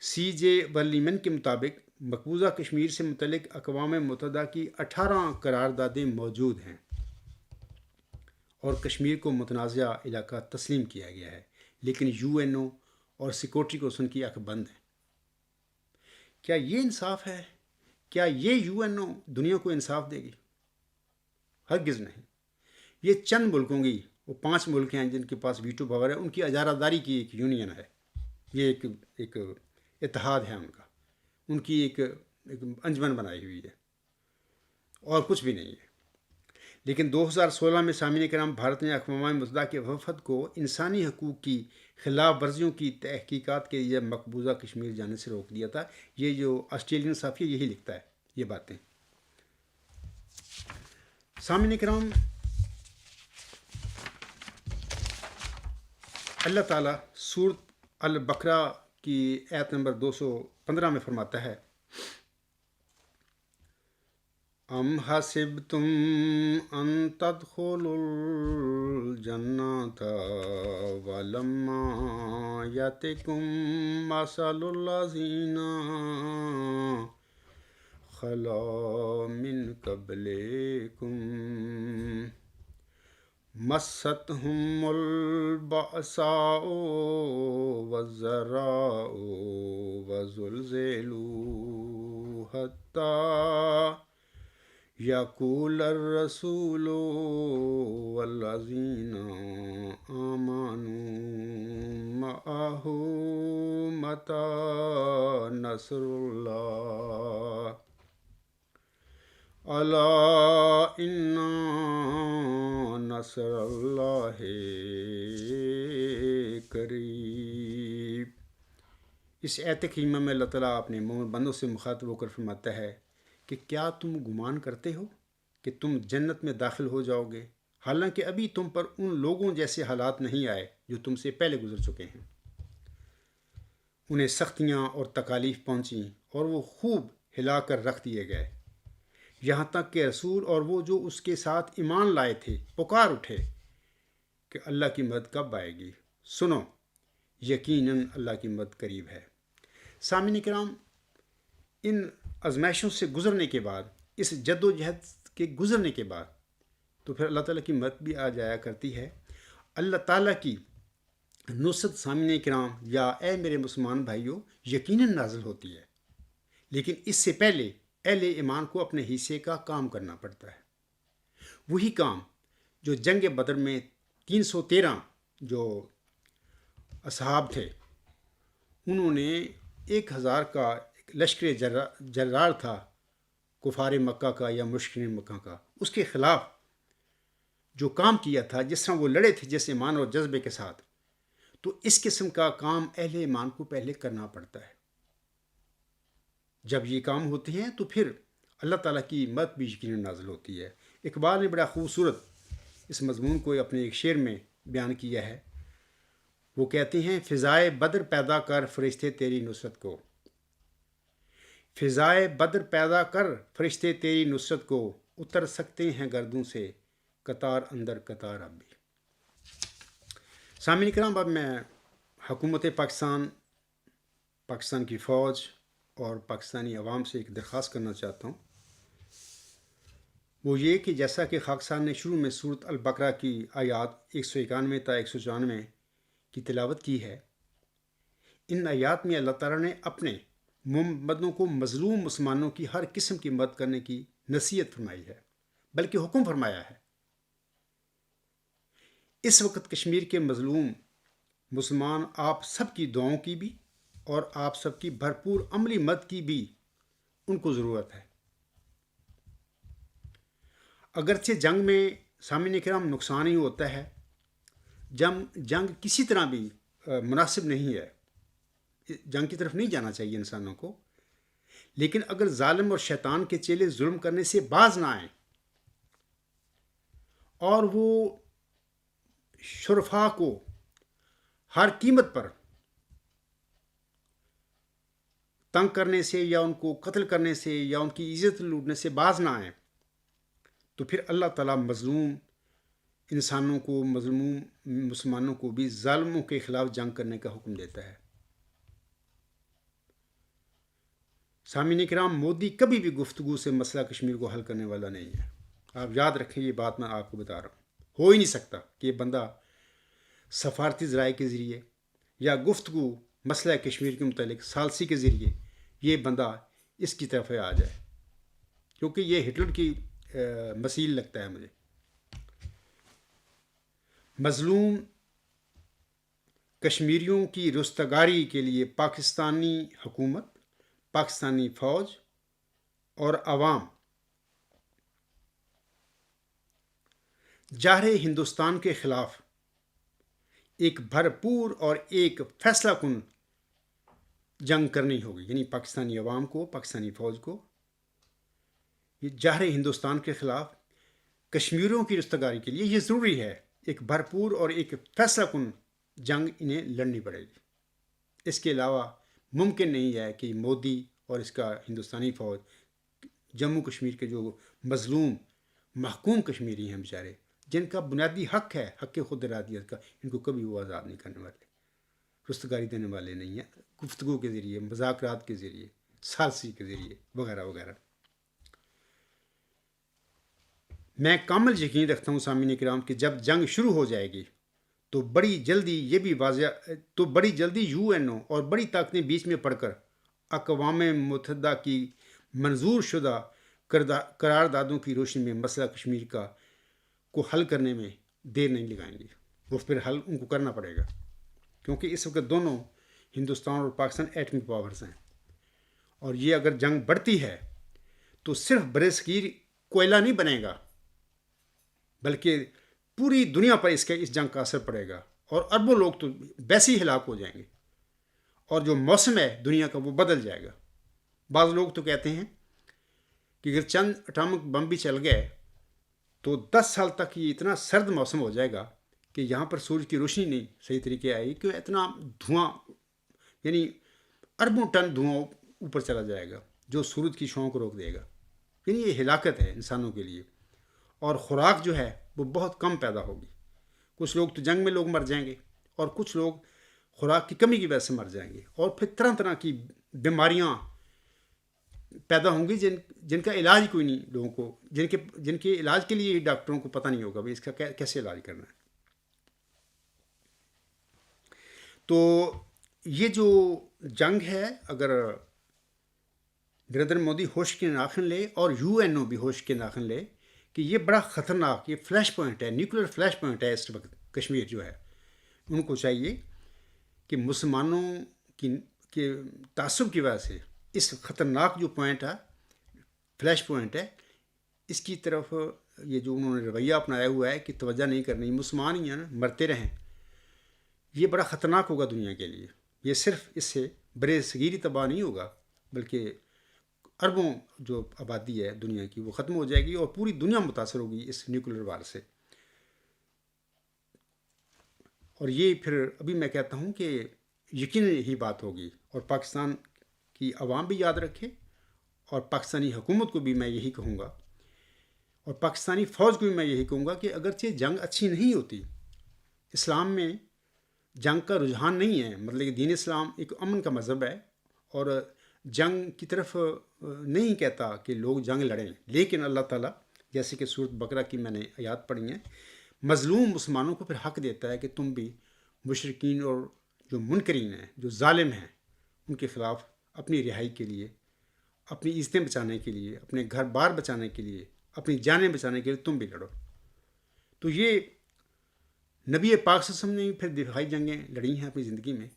سی جے ورلیمن کے مطابق مقبوضہ کشمیر سے متعلق اقوام متحدہ کی 18 قراردادیں موجود ہیں، اور کشمیر کو متنازع علاقہ تسلیم کیا گیا ہے، لیکن UN اور سیکورٹی کونسل کی آنکھ بند ہے۔ کیا یہ انصاف ہے؟ کیا یہ UN دنیا کو انصاف دے گی؟ ہرگز نہیں۔ یہ چند ملکوں کی، وہ 5 ملک ہیں جن کے پاس ویٹو پاور ہے، ان کی اجارہ داری کی ایک یونین ہے، یہ ایک اتحاد ہے ان کی ایک انجمن بنائی ہوئی ہے، اور کچھ بھی نہیں ہے۔ لیکن 2016 میں سامعین کرام، بھارت نے اقوام متحدہ کے وفد کو انسانی حقوق کی خلاف ورزیوں کی تحقیقات کے لیے مقبوضہ کشمیر جانے سے روک دیا تھا۔ یہ جو آسٹریلین صحافی یہی لکھتا ہے یہ باتیں۔ سامعین کرام، اللہ تعالیٰ سورۃ البقرہ کی آیت نمبر 215 میں فرماتا ہے، ام حسبتم ان تدخلوا الجنة ولما یأتکم مثل الذین خلوا من قبلکم مستهم البأساء والضراء وزلزلوا حتى يقول الرسول والذين آمنوا معه متى نصر الله الا ان نصر اللہ قریب۔ اس آیت کریمہ میں اللہ تعالیٰ اپنے مومن بندوں سے مخاطب ہو کر فرماتا ہے کہ کیا تم گمان کرتے ہو کہ تم جنت میں داخل ہو جاؤ گے، حالانکہ ابھی تم پر ان لوگوں جیسے حالات نہیں آئے جو تم سے پہلے گزر چکے ہیں۔ انہیں سختیاں اور تکالیف پہنچیں اور وہ خوب ہلا کر رکھ دیے گئے، یہاں تک کہ رسول اور وہ جو اس کے ساتھ ایمان لائے تھے پکار اٹھے کہ اللہ کی مدد کب آئے گی، سنو یقیناً اللہ کی مدد قریب ہے۔ سامعین کرام، ان آزمائشوں سے گزرنے کے بعد، اس جد و جہد کے گزرنے کے بعد تو پھر اللہ تعالیٰ کی مدد بھی آ جایا کرتی ہے۔ اللہ تعالیٰ کی نصرت سامعین کرام یا اے میرے مسلمان بھائیوں یقیناً نازل ہوتی ہے، لیکن اس سے پہلے اہل ایمان کو اپنے حصے کا کام کرنا پڑتا ہے، وہی کام جو جنگ بدر میں 313 جو اصحاب تھے انہوں نے 1000 کا لشکر جرار تھا کفار مکہ کا یا مشرکین مکہ کا، اس کے خلاف جو کام کیا تھا، جس طرح وہ لڑے تھے جس ایمان اور جذبے کے ساتھ، تو اس قسم کا کام اہل ایمان کو پہلے کرنا پڑتا ہے۔ جب یہ کام ہوتے ہیں تو پھر اللہ تعالیٰ کی مدد بھی یقیناً نازل ہوتی ہے۔ اقبال نے بڑا خوبصورت اس مضمون کو اپنے ایک شعر میں بیان کیا ہے۔ وہ کہتے ہیں فضائے بدر پیدا کر فرشتے تیری نصرت کو، فضائے بدر پیدا کر فرشتے تیری نصرت کو، اتر سکتے ہیں گردوں سے قطار اندر قطار اب بھی۔ سامعین کرام، اب میں حکومت پاکستان کی فوج اور پاکستانی عوام سے ایک درخواست کرنا چاہتا ہوں، وہ یہ کہ جیسا کہ خاک صاحب نے شروع میں سورۃ البقرہ کی آیات 191 تا 194 کی تلاوت کی ہے، ان آیات میں اللہ تعالیٰ نے اپنے محمدوں کو مظلوم مسلمانوں کی ہر قسم کی مدد کرنے کی نصیحت فرمائی ہے، بلکہ حکم فرمایا ہے۔ اس وقت کشمیر کے مظلوم مسلمان آپ سب کی دعاؤں کی بھی اور آپ سب کی بھرپور عملی مدد کی بھی ان کو ضرورت ہے۔ اگرچہ جنگ میں سامعین کرام نقصان ہی ہوتا ہے، جنگ کسی طرح بھی مناسب نہیں ہے، جنگ کی طرف نہیں جانا چاہیے انسانوں کو، لیکن اگر ظالم اور شیطان کے چیلے ظلم کرنے سے باز نہ آئیں اور وہ شرفاء کو ہر قیمت پر تنگ کرنے سے یا ان کو قتل کرنے سے یا ان کی عزت لوٹنے سے باز نہ آئیں، تو پھر اللہ تعالیٰ مظلوم انسانوں کو، مظلوم مسلمانوں کو بھی ظالموں کے خلاف جنگ کرنے کا حکم دیتا ہے۔ سامعین کرام، مودی کبھی بھی گفتگو سے مسئلہ کشمیر کو حل کرنے والا نہیں ہے۔ آپ یاد رکھیں، یہ بات میں آپ کو بتا رہا ہوں، ہو ہی نہیں سکتا کہ یہ بندہ سفارتی ذرائع کے ذریعے یا گفتگو مسئلہ کشمیر کے متعلق ثالثی کے ذریعے یہ بندہ اس کی طرف آ جائے، کیونکہ یہ ہٹلر کی مثیل لگتا ہے مجھے۔ مظلوم کشمیریوں کی رستگاری کے لیے پاکستانی حکومت، پاکستانی فوج اور عوام جاہر ہندوستان کے خلاف ایک بھرپور اور ایک فیصلہ کن جنگ کرنی ہوگی، یعنی پاکستانی عوام کو، پاکستانی فوج کو یہ جاہر ہندوستان کے خلاف کشمیریوں کی رستگاری کے لیے یہ ضروری ہے، ایک بھرپور اور ایک فیصلہ کن جنگ انہیں لڑنی پڑے گی۔ اس کے علاوہ ممکن نہیں ہے کہ مودی اور اس کا ہندوستانی فوج جموں کشمیر کے جو مظلوم محکوم کشمیری ہیں بیچارے، جن کا بنیادی حق ہے، حق خود ارادیت کا، ان کو کبھی وہ آزاد نہیں کرنے والے، رستگاری دینے والے نہیں ہیں، گفتگو کے ذریعے، مذاکرات کے ذریعے، ثالثی کے ذریعے وغیرہ وغیرہ۔ میں کامل یقین رکھتا ہوں سامعین کرام کہ جب جنگ شروع ہو جائے گی تو بڑی جلدی یو این او اور بڑی طاقتیں بیچ میں پڑ کر اقوام متحدہ کی منظور شدہ قراردادوں کی روشنی میں مسئلہ کشمیر کو حل کرنے میں دیر نہیں لگائیں گی. وہ پھر حل ان کو کرنا پڑے گا، کیونکہ اس وقت دونوں ہندوستان اور پاکستان ایٹمی پاورز ہیں. اور یہ اگر جنگ بڑھتی ہے تو صرف برصغیر کوئلہ نہیں بنے گا، بلکہ پوری دنیا پر اس جنگ کا اثر پڑے گا، اور اربوں لوگ تو ویسے ہی ہلاک ہو جائیں گے، اور جو موسم ہے دنیا کا وہ بدل جائے گا. بعض لوگ تو کہتے ہیں کہ اگر چند اٹامک بم بھی چل گئے تو 10 سال تک یہ اتنا سرد موسم ہو جائے گا کہ یہاں پر سورج کی روشنی نہیں صحیح طریقے آئے گی، کہ اتنا دھواں، یعنی اربوں ٹن دھواں اوپر چلا جائے گا جو سورج کی شعاؤں کو روک دے گا. یعنی یہ ہلاکت ہے انسانوں کے لیے. اور خوراک جو ہے وہ بہت کم پیدا ہوگی. کچھ لوگ تو جنگ میں لوگ مر جائیں گے، اور کچھ لوگ خوراک کی کمی کی وجہ سے مر جائیں گے، اور پھر طرح طرح کی بیماریاں پیدا ہوں گی جن کا علاج کوئی نہیں لوگوں کو، جن کے علاج کے لیے ڈاکٹروں کو پتہ نہیں ہوگا بھی اس کا کیسے علاج کرنا ہے. تو یہ جو جنگ ہے، اگر نریندر مودی ہوش کے ناخن لے اور یو این او بھی ہوش کے ناخن لے کہ یہ بڑا خطرناک، یہ فلیش پوائنٹ ہے، نیوکلیر فلیش پوائنٹ ہے اس وقت کشمیر جو ہے. ان کو چاہیے کہ مسلمانوں کے تعصب کی وجہ سے اس خطرناک جو پوائنٹ ہے، فلیش پوائنٹ ہے، اس کی طرف یہ جو انہوں نے رویہ اپنایا ہوا ہے کہ توجہ نہیں کرنی، مسلمان ہی ہیں نا، مرتے رہیں، یہ بڑا خطرناک ہوگا دنیا کے لیے. یہ صرف اس سے برصغیر تباہ نہیں ہوگا، بلکہ اربوں جو آبادی ہے دنیا کی وہ ختم ہو جائے گی، اور پوری دنیا متاثر ہوگی اس نیوکلیر وار سے. اور یہ پھر ابھی میں کہتا ہوں کہ یقین یہی بات ہوگی، اور پاکستان کی عوام بھی یاد رکھے، اور پاکستانی حکومت کو بھی میں یہی کہوں گا، اور پاکستانی فوج کو بھی میں یہی کہوں گا کہ اگرچہ جنگ اچھی نہیں ہوتی، اسلام میں جنگ کا رجحان نہیں ہے، مطلب کہ دین اسلام ایک امن کا مذہب ہے، اور جنگ کی طرف نہیں کہتا کہ لوگ جنگ لڑیں. لیکن اللہ تعالیٰ جیسے کہ سورۃ بقرہ کی میں نے آیات پڑھی ہیں، مظلوم مسلمانوں کو پھر حق دیتا ہے کہ تم بھی مشرکین اور جو منکرین ہیں، جو ظالم ہیں، ان کے خلاف اپنی رہائی کے لیے، اپنی عزتیں بچانے کے لیے، اپنے گھر بار بچانے کے لیے، اپنی جانیں بچانے کے لیے تم بھی لڑو. تو یہ نبی پاک صلی اللہ علیہ وسلم نے پھر دفاعی جنگیں لڑی ہیں اپنی زندگی میں.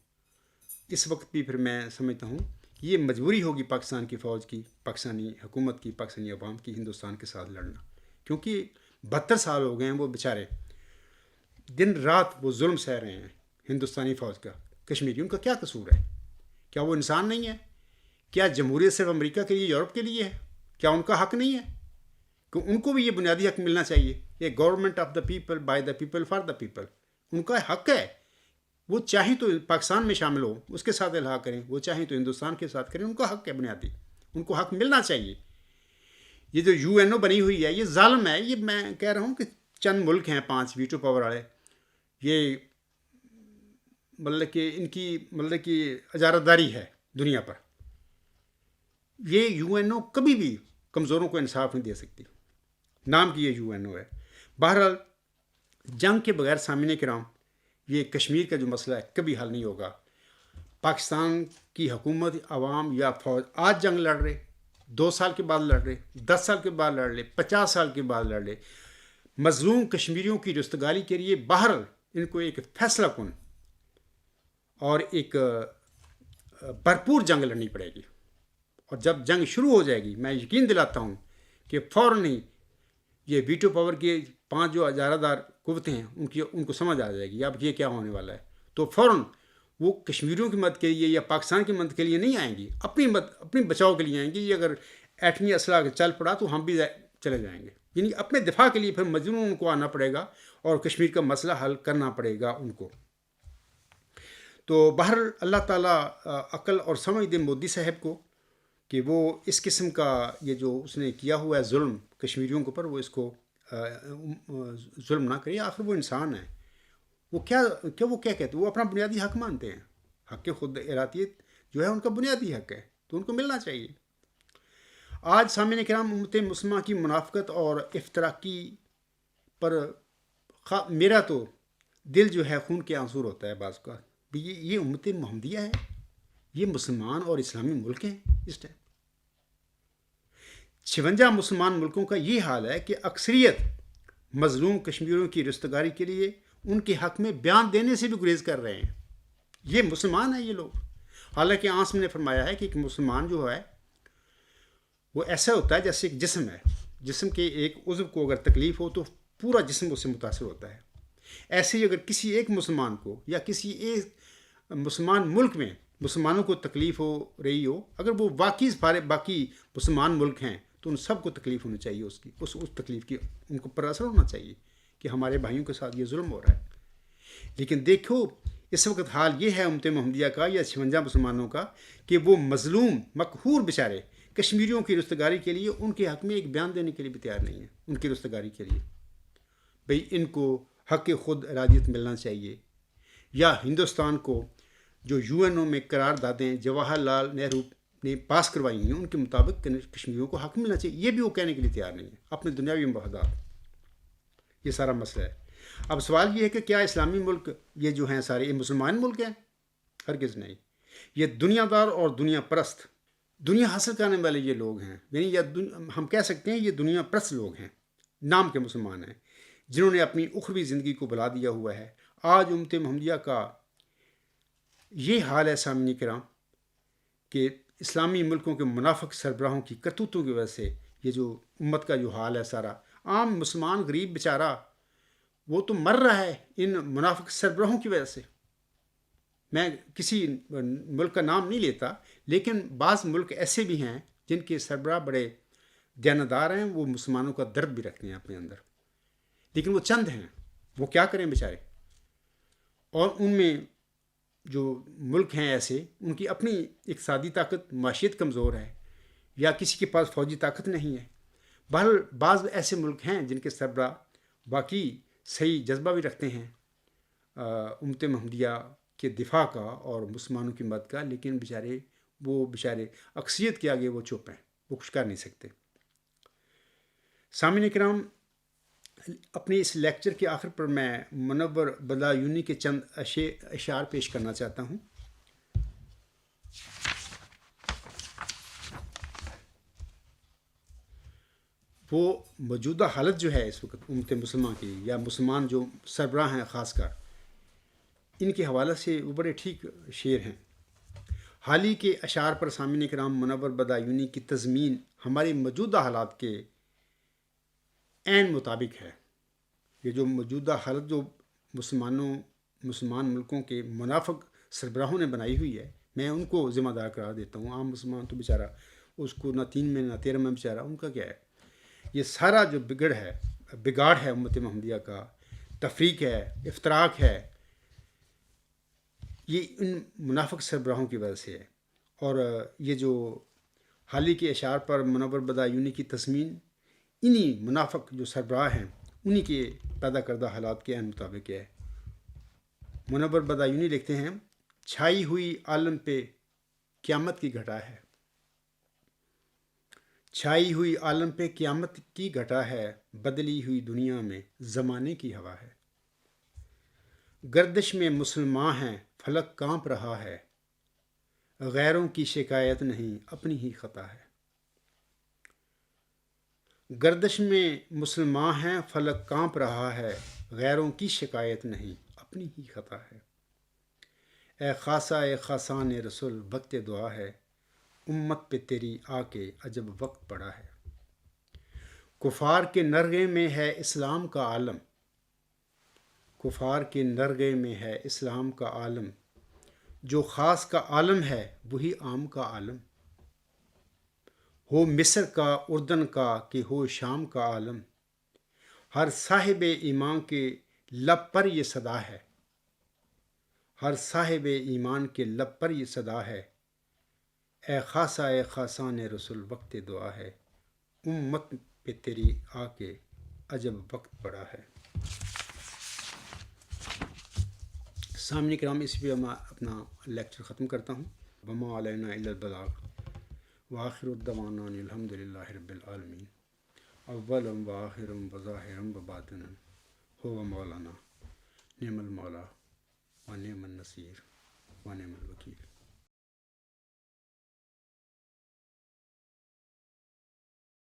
اس وقت بھی پھر میں سمجھتا ہوں یہ مجبوری ہوگی پاکستان کی فوج کی، پاکستانی حکومت کی، پاکستانی عوام کی ہندوستان کے ساتھ لڑنا، کیونکہ 72 سال ہو گئے ہیں وہ بیچارے دن رات وہ ظلم سہ رہے ہیں. ہندوستانی فوج کا کشمیری، ان کا کیا قصور ہے؟ کیا وہ انسان نہیں ہے؟ کیا جمہوریت صرف امریکہ کے لیے، یورپ کے لیے ہے؟ کیا ان کا حق نہیں ہے کہ ان کو بھی یہ بنیادی حق ملنا چاہیے؟ یہ government of the people, by the people, for the people, ان کا حق ہے. وہ چاہیں تو پاکستان میں شامل ہو، اس کے ساتھ الحاق کریں، وہ چاہیں تو ہندوستان کے ساتھ کریں، ان کا حق ہے بنیادی، ان کو حق ملنا چاہیے. یہ جو یو این او بنی ہوئی ہے یہ ظالم ہے. یہ میں کہہ رہا ہوں کہ چند ملک ہیں 5 ویٹو پاور والے، یہ مطلب کہ ان کی مطلب کہ اجارہ داری ہے دنیا پر. یہ یو این او کبھی بھی کمزوروں کو انصاف نہیں دے سکتی، نام کی یہ یو این او ہے. بہرحال جنگ کے بغیر سامعین کرام یہ کشمیر کا جو مسئلہ ہے کبھی حل نہیں ہوگا. پاکستان کی حکومت، عوام یا فوج آج جنگ لڑ رہے، 2 سال کے بعد لڑ رہے، 10 سال کے بعد لڑ رہے، 50 سال کے بعد لڑ رہے، مظلوم کشمیریوں کی رستگاری کے لیے بہرحال ان کو ایک فیصلہ کن اور ایک بھرپور جنگ لڑنی پڑے گی. اور جب جنگ شروع ہو جائے گی میں یقین دلاتا ہوں کہ فوراً ہی یہ ویٹو پاور کے 5 جو اجارہ دار قوتیں ہیں ان کو سمجھ آ جائے گی اب یہ کیا ہونے والا ہے. تو فوراً وہ کشمیریوں کی مدد کے لیے یا پاکستان کی مدد کے لیے نہیں آئیں گی، اپنی بچاؤ کے لیے آئیں گی. یہ اگر ایٹمی اسلحہ چل پڑا تو ہم بھی چلے جائیں گے. یعنی اپنے دفاع کے لیے پھر مجبوراً ان کو آنا پڑے گا اور کشمیر کا مسئلہ حل کرنا پڑے گا ان کو. تو بہرحال اللہ تعالیٰ عقل اور سمجھ دے مودی صاحب کو کہ وہ اس قسم کا یہ جو اس نے کیا ہوا ہے ظلم کشمیریوں کے اوپر، وہ اس کو ظلم نہ کرے. آخر وہ انسان ہے، وہ کیا کہتے ہیں، وہ اپنا بنیادی حق مانتے ہیں. حق خود ارادیت جو ہے ان کا بنیادی حق ہے، تو ان کو ملنا چاہیے. آج سامعین کرام امت مسلمہ کی منافقت اور افتراقی پر میرا تو دل جو ہے خون کے آنسور ہوتا ہے بعض کا. یہ امت محمدیہ ہے، یہ مسلمان اور اسلامی ملک ہیں. اس ٹائم 56 مسلمان ملکوں کا یہ حال ہے کہ اکثریت مظلوم کشمیریوں کی رستگاری کے لیے ان کے حق میں بیان دینے سے بھی گریز کر رہے ہیں. یہ مسلمان ہیں یہ لوگ. حالانکہ آنس نے فرمایا ہے کہ ایک مسلمان جو ہے وہ ایسا ہوتا ہے جیسے ایک جسم ہے. جسم کے ایک عضو کو اگر تکلیف ہو تو پورا جسم اس سے متاثر ہوتا ہے. ایسے ہی اگر کسی ایک مسلمان کو یا کسی ایک مسلمان ملک میں مسلمانوں کو تکلیف ہو رہی ہو، اگر وہ واقعی سارے باقی مسلمان ملک ہیں تو ان سب کو تکلیف ہونی چاہیے. اس تکلیف کی ان کو پر اثر ہونا چاہیے کہ ہمارے بھائیوں کے ساتھ یہ ظلم ہو رہا ہے. لیکن دیکھو اس وقت حال یہ ہے امت محمدیہ کا یا 56 مسلمانوں کا کہ وہ مظلوم مقہور بیچارے کشمیریوں کی رستگاری کے لیے ان کے حق میں ایک بیان دینے کے لیے بھی تیار نہیں ہے. ان کی رستگاری کے لیے بھئی ان کو حق خود ارادیت ملنا چاہیے، یا ہندوستان کو جو یو این او میں قراردادیں جواہر لال نہرو نے پاس کروائی ہیں ان کے مطابق کشمیریوں کو حق ملنا چاہیے. یہ بھی وہ کہنے کے لیے تیار نہیں ہے. اپنے دنیاوی مفادات، یہ سارا مسئلہ ہے. اب سوال یہ ہے کہ کیا اسلامی ملک یہ جو ہیں سارے یہ مسلمان ملک ہیں؟ ہرگز نہیں. یہ دنیا دار اور دنیا پرست، دنیا حاصل کرنے والے یہ لوگ ہیں. یعنی ہم کہہ سکتے ہیں یہ دنیا پرست لوگ ہیں، نام کے مسلمان ہیں، جنہوں نے اپنی اخروی زندگی کو بلا دیا ہوا ہے. آج امت محمدیہ کا یہ حال ہے سامعین کرام کہ اسلامی ملکوں کے منافق سربراہوں کی کرتوتوں کی وجہ سے یہ جو امت کا جو حال ہے سارا، عام مسلمان غریب بیچارہ وہ تو مر رہا ہے ان منافق سربراہوں کی وجہ سے. میں کسی ملک کا نام نہیں لیتا، لیکن بعض ملک ایسے بھی ہیں جن کے سربراہ بڑے دیانتدار ہیں، وہ مسلمانوں کا درد بھی رکھتے ہیں اپنے اندر، لیکن وہ چند ہیں، وہ کیا کریں بیچارے. اور ان میں جو ملک ہیں ایسے، ان کی اپنی اقتصادی طاقت، معیشت کمزور ہے، یا کسی کے پاس فوجی طاقت نہیں ہے. بہرحال بعض ایسے ملک ہیں جن کے سربراہ واقعی صحیح جذبہ بھی رکھتے ہیں امت محمدیہ کے دفاع کا اور مسلمانوں کی مدد کا، لیکن وہ بیچارے اکثریت کے آگے وہ چپ ہیں، وہ کچھ کر نہیں سکتے. سامعین کرام، اپنے اس لیکچر کے آخر پر میں منور بدایونی کے چند اشعار پیش کرنا چاہتا ہوں. وہ موجودہ حالت جو ہے اس وقت امت مسلمہ کی یا مسلمان جو سربراہ ہیں خاص کر، ان کے حوالے سے وہ بڑے ٹھیک شعر ہیں. حال ہی کے اشعار پر سامعین کرام منور بدایونی کی تضمین ہمارے موجودہ حالات کے عین مطابق ہے. یہ جو موجودہ حالت جو مسلمان ملکوں کے منافق سربراہوں نے بنائی ہوئی ہے، میں ان کو ذمہ دار قرار دیتا ہوں. عام مسلمان تو بیچارہ اس کو نہ 3 میں نہ 13 میں بیچارہ ان کا کیا ہے. یہ سارا جو بگاڑ ہے امت محمدیہ کا، تفریق ہے، افتراق ہے، یہ ان منافق سربراہوں کی وجہ سے ہے. اور یہ جو حال ہی کے اشعار پر منور بدایونی کی تضمین انہی منافق جو سربراہ ہیں انہی کے پیدا کردہ حالات کے عین مطابق ہے. منور بدایونی لکھتے ہیں، چھائی ہوئی عالم پہ قیامت کی گھٹا ہے، چھائی ہوئی عالم پہ قیامت کی گھٹا ہے، بدلی ہوئی دنیا میں زمانے کی ہوا ہے. گردش میں مسلمان ہیں فلک کانپ رہا ہے، غیروں کی شکایت نہیں اپنی ہی خطا ہے. گردش میں مسلمان ہیں فلک کانپ رہا ہے، غیروں کی شکایت نہیں اپنی ہی خطا ہے. اے خاصا اے خاصان رسول وقت دعا ہے، امت پہ تیری آ کے عجب وقت پڑا ہے. کفار کے نرغے میں ہے اسلام کا عالم، کفار کے نرغے میں ہے اسلام کا عالم، جو خاص کا عالم ہے وہی عام کا عالم. ہو مصر کا اردن کا کہ ہو شام کا عالم، ہر صاحب ایمان کے لب پر یہ صدا ہے، ہر صاحب ایمان کے لب پر یہ صدا ہے. اے خاصا اے خاصان رسول وقت دعا ہے، امت پہ تیری آ کے عجب وقت پڑا ہے. سامعین کرام، اس پہ میں اپنا لیکچر ختم کرتا ہوں. وما علینا الا البلاغ. وآخر الدعوانا ان الحمد للہ رب العالمین اولم وآخرم وظاہرم وباطنم هو مولانا نعم المولا و نعم النصیر و نعم الوکیل.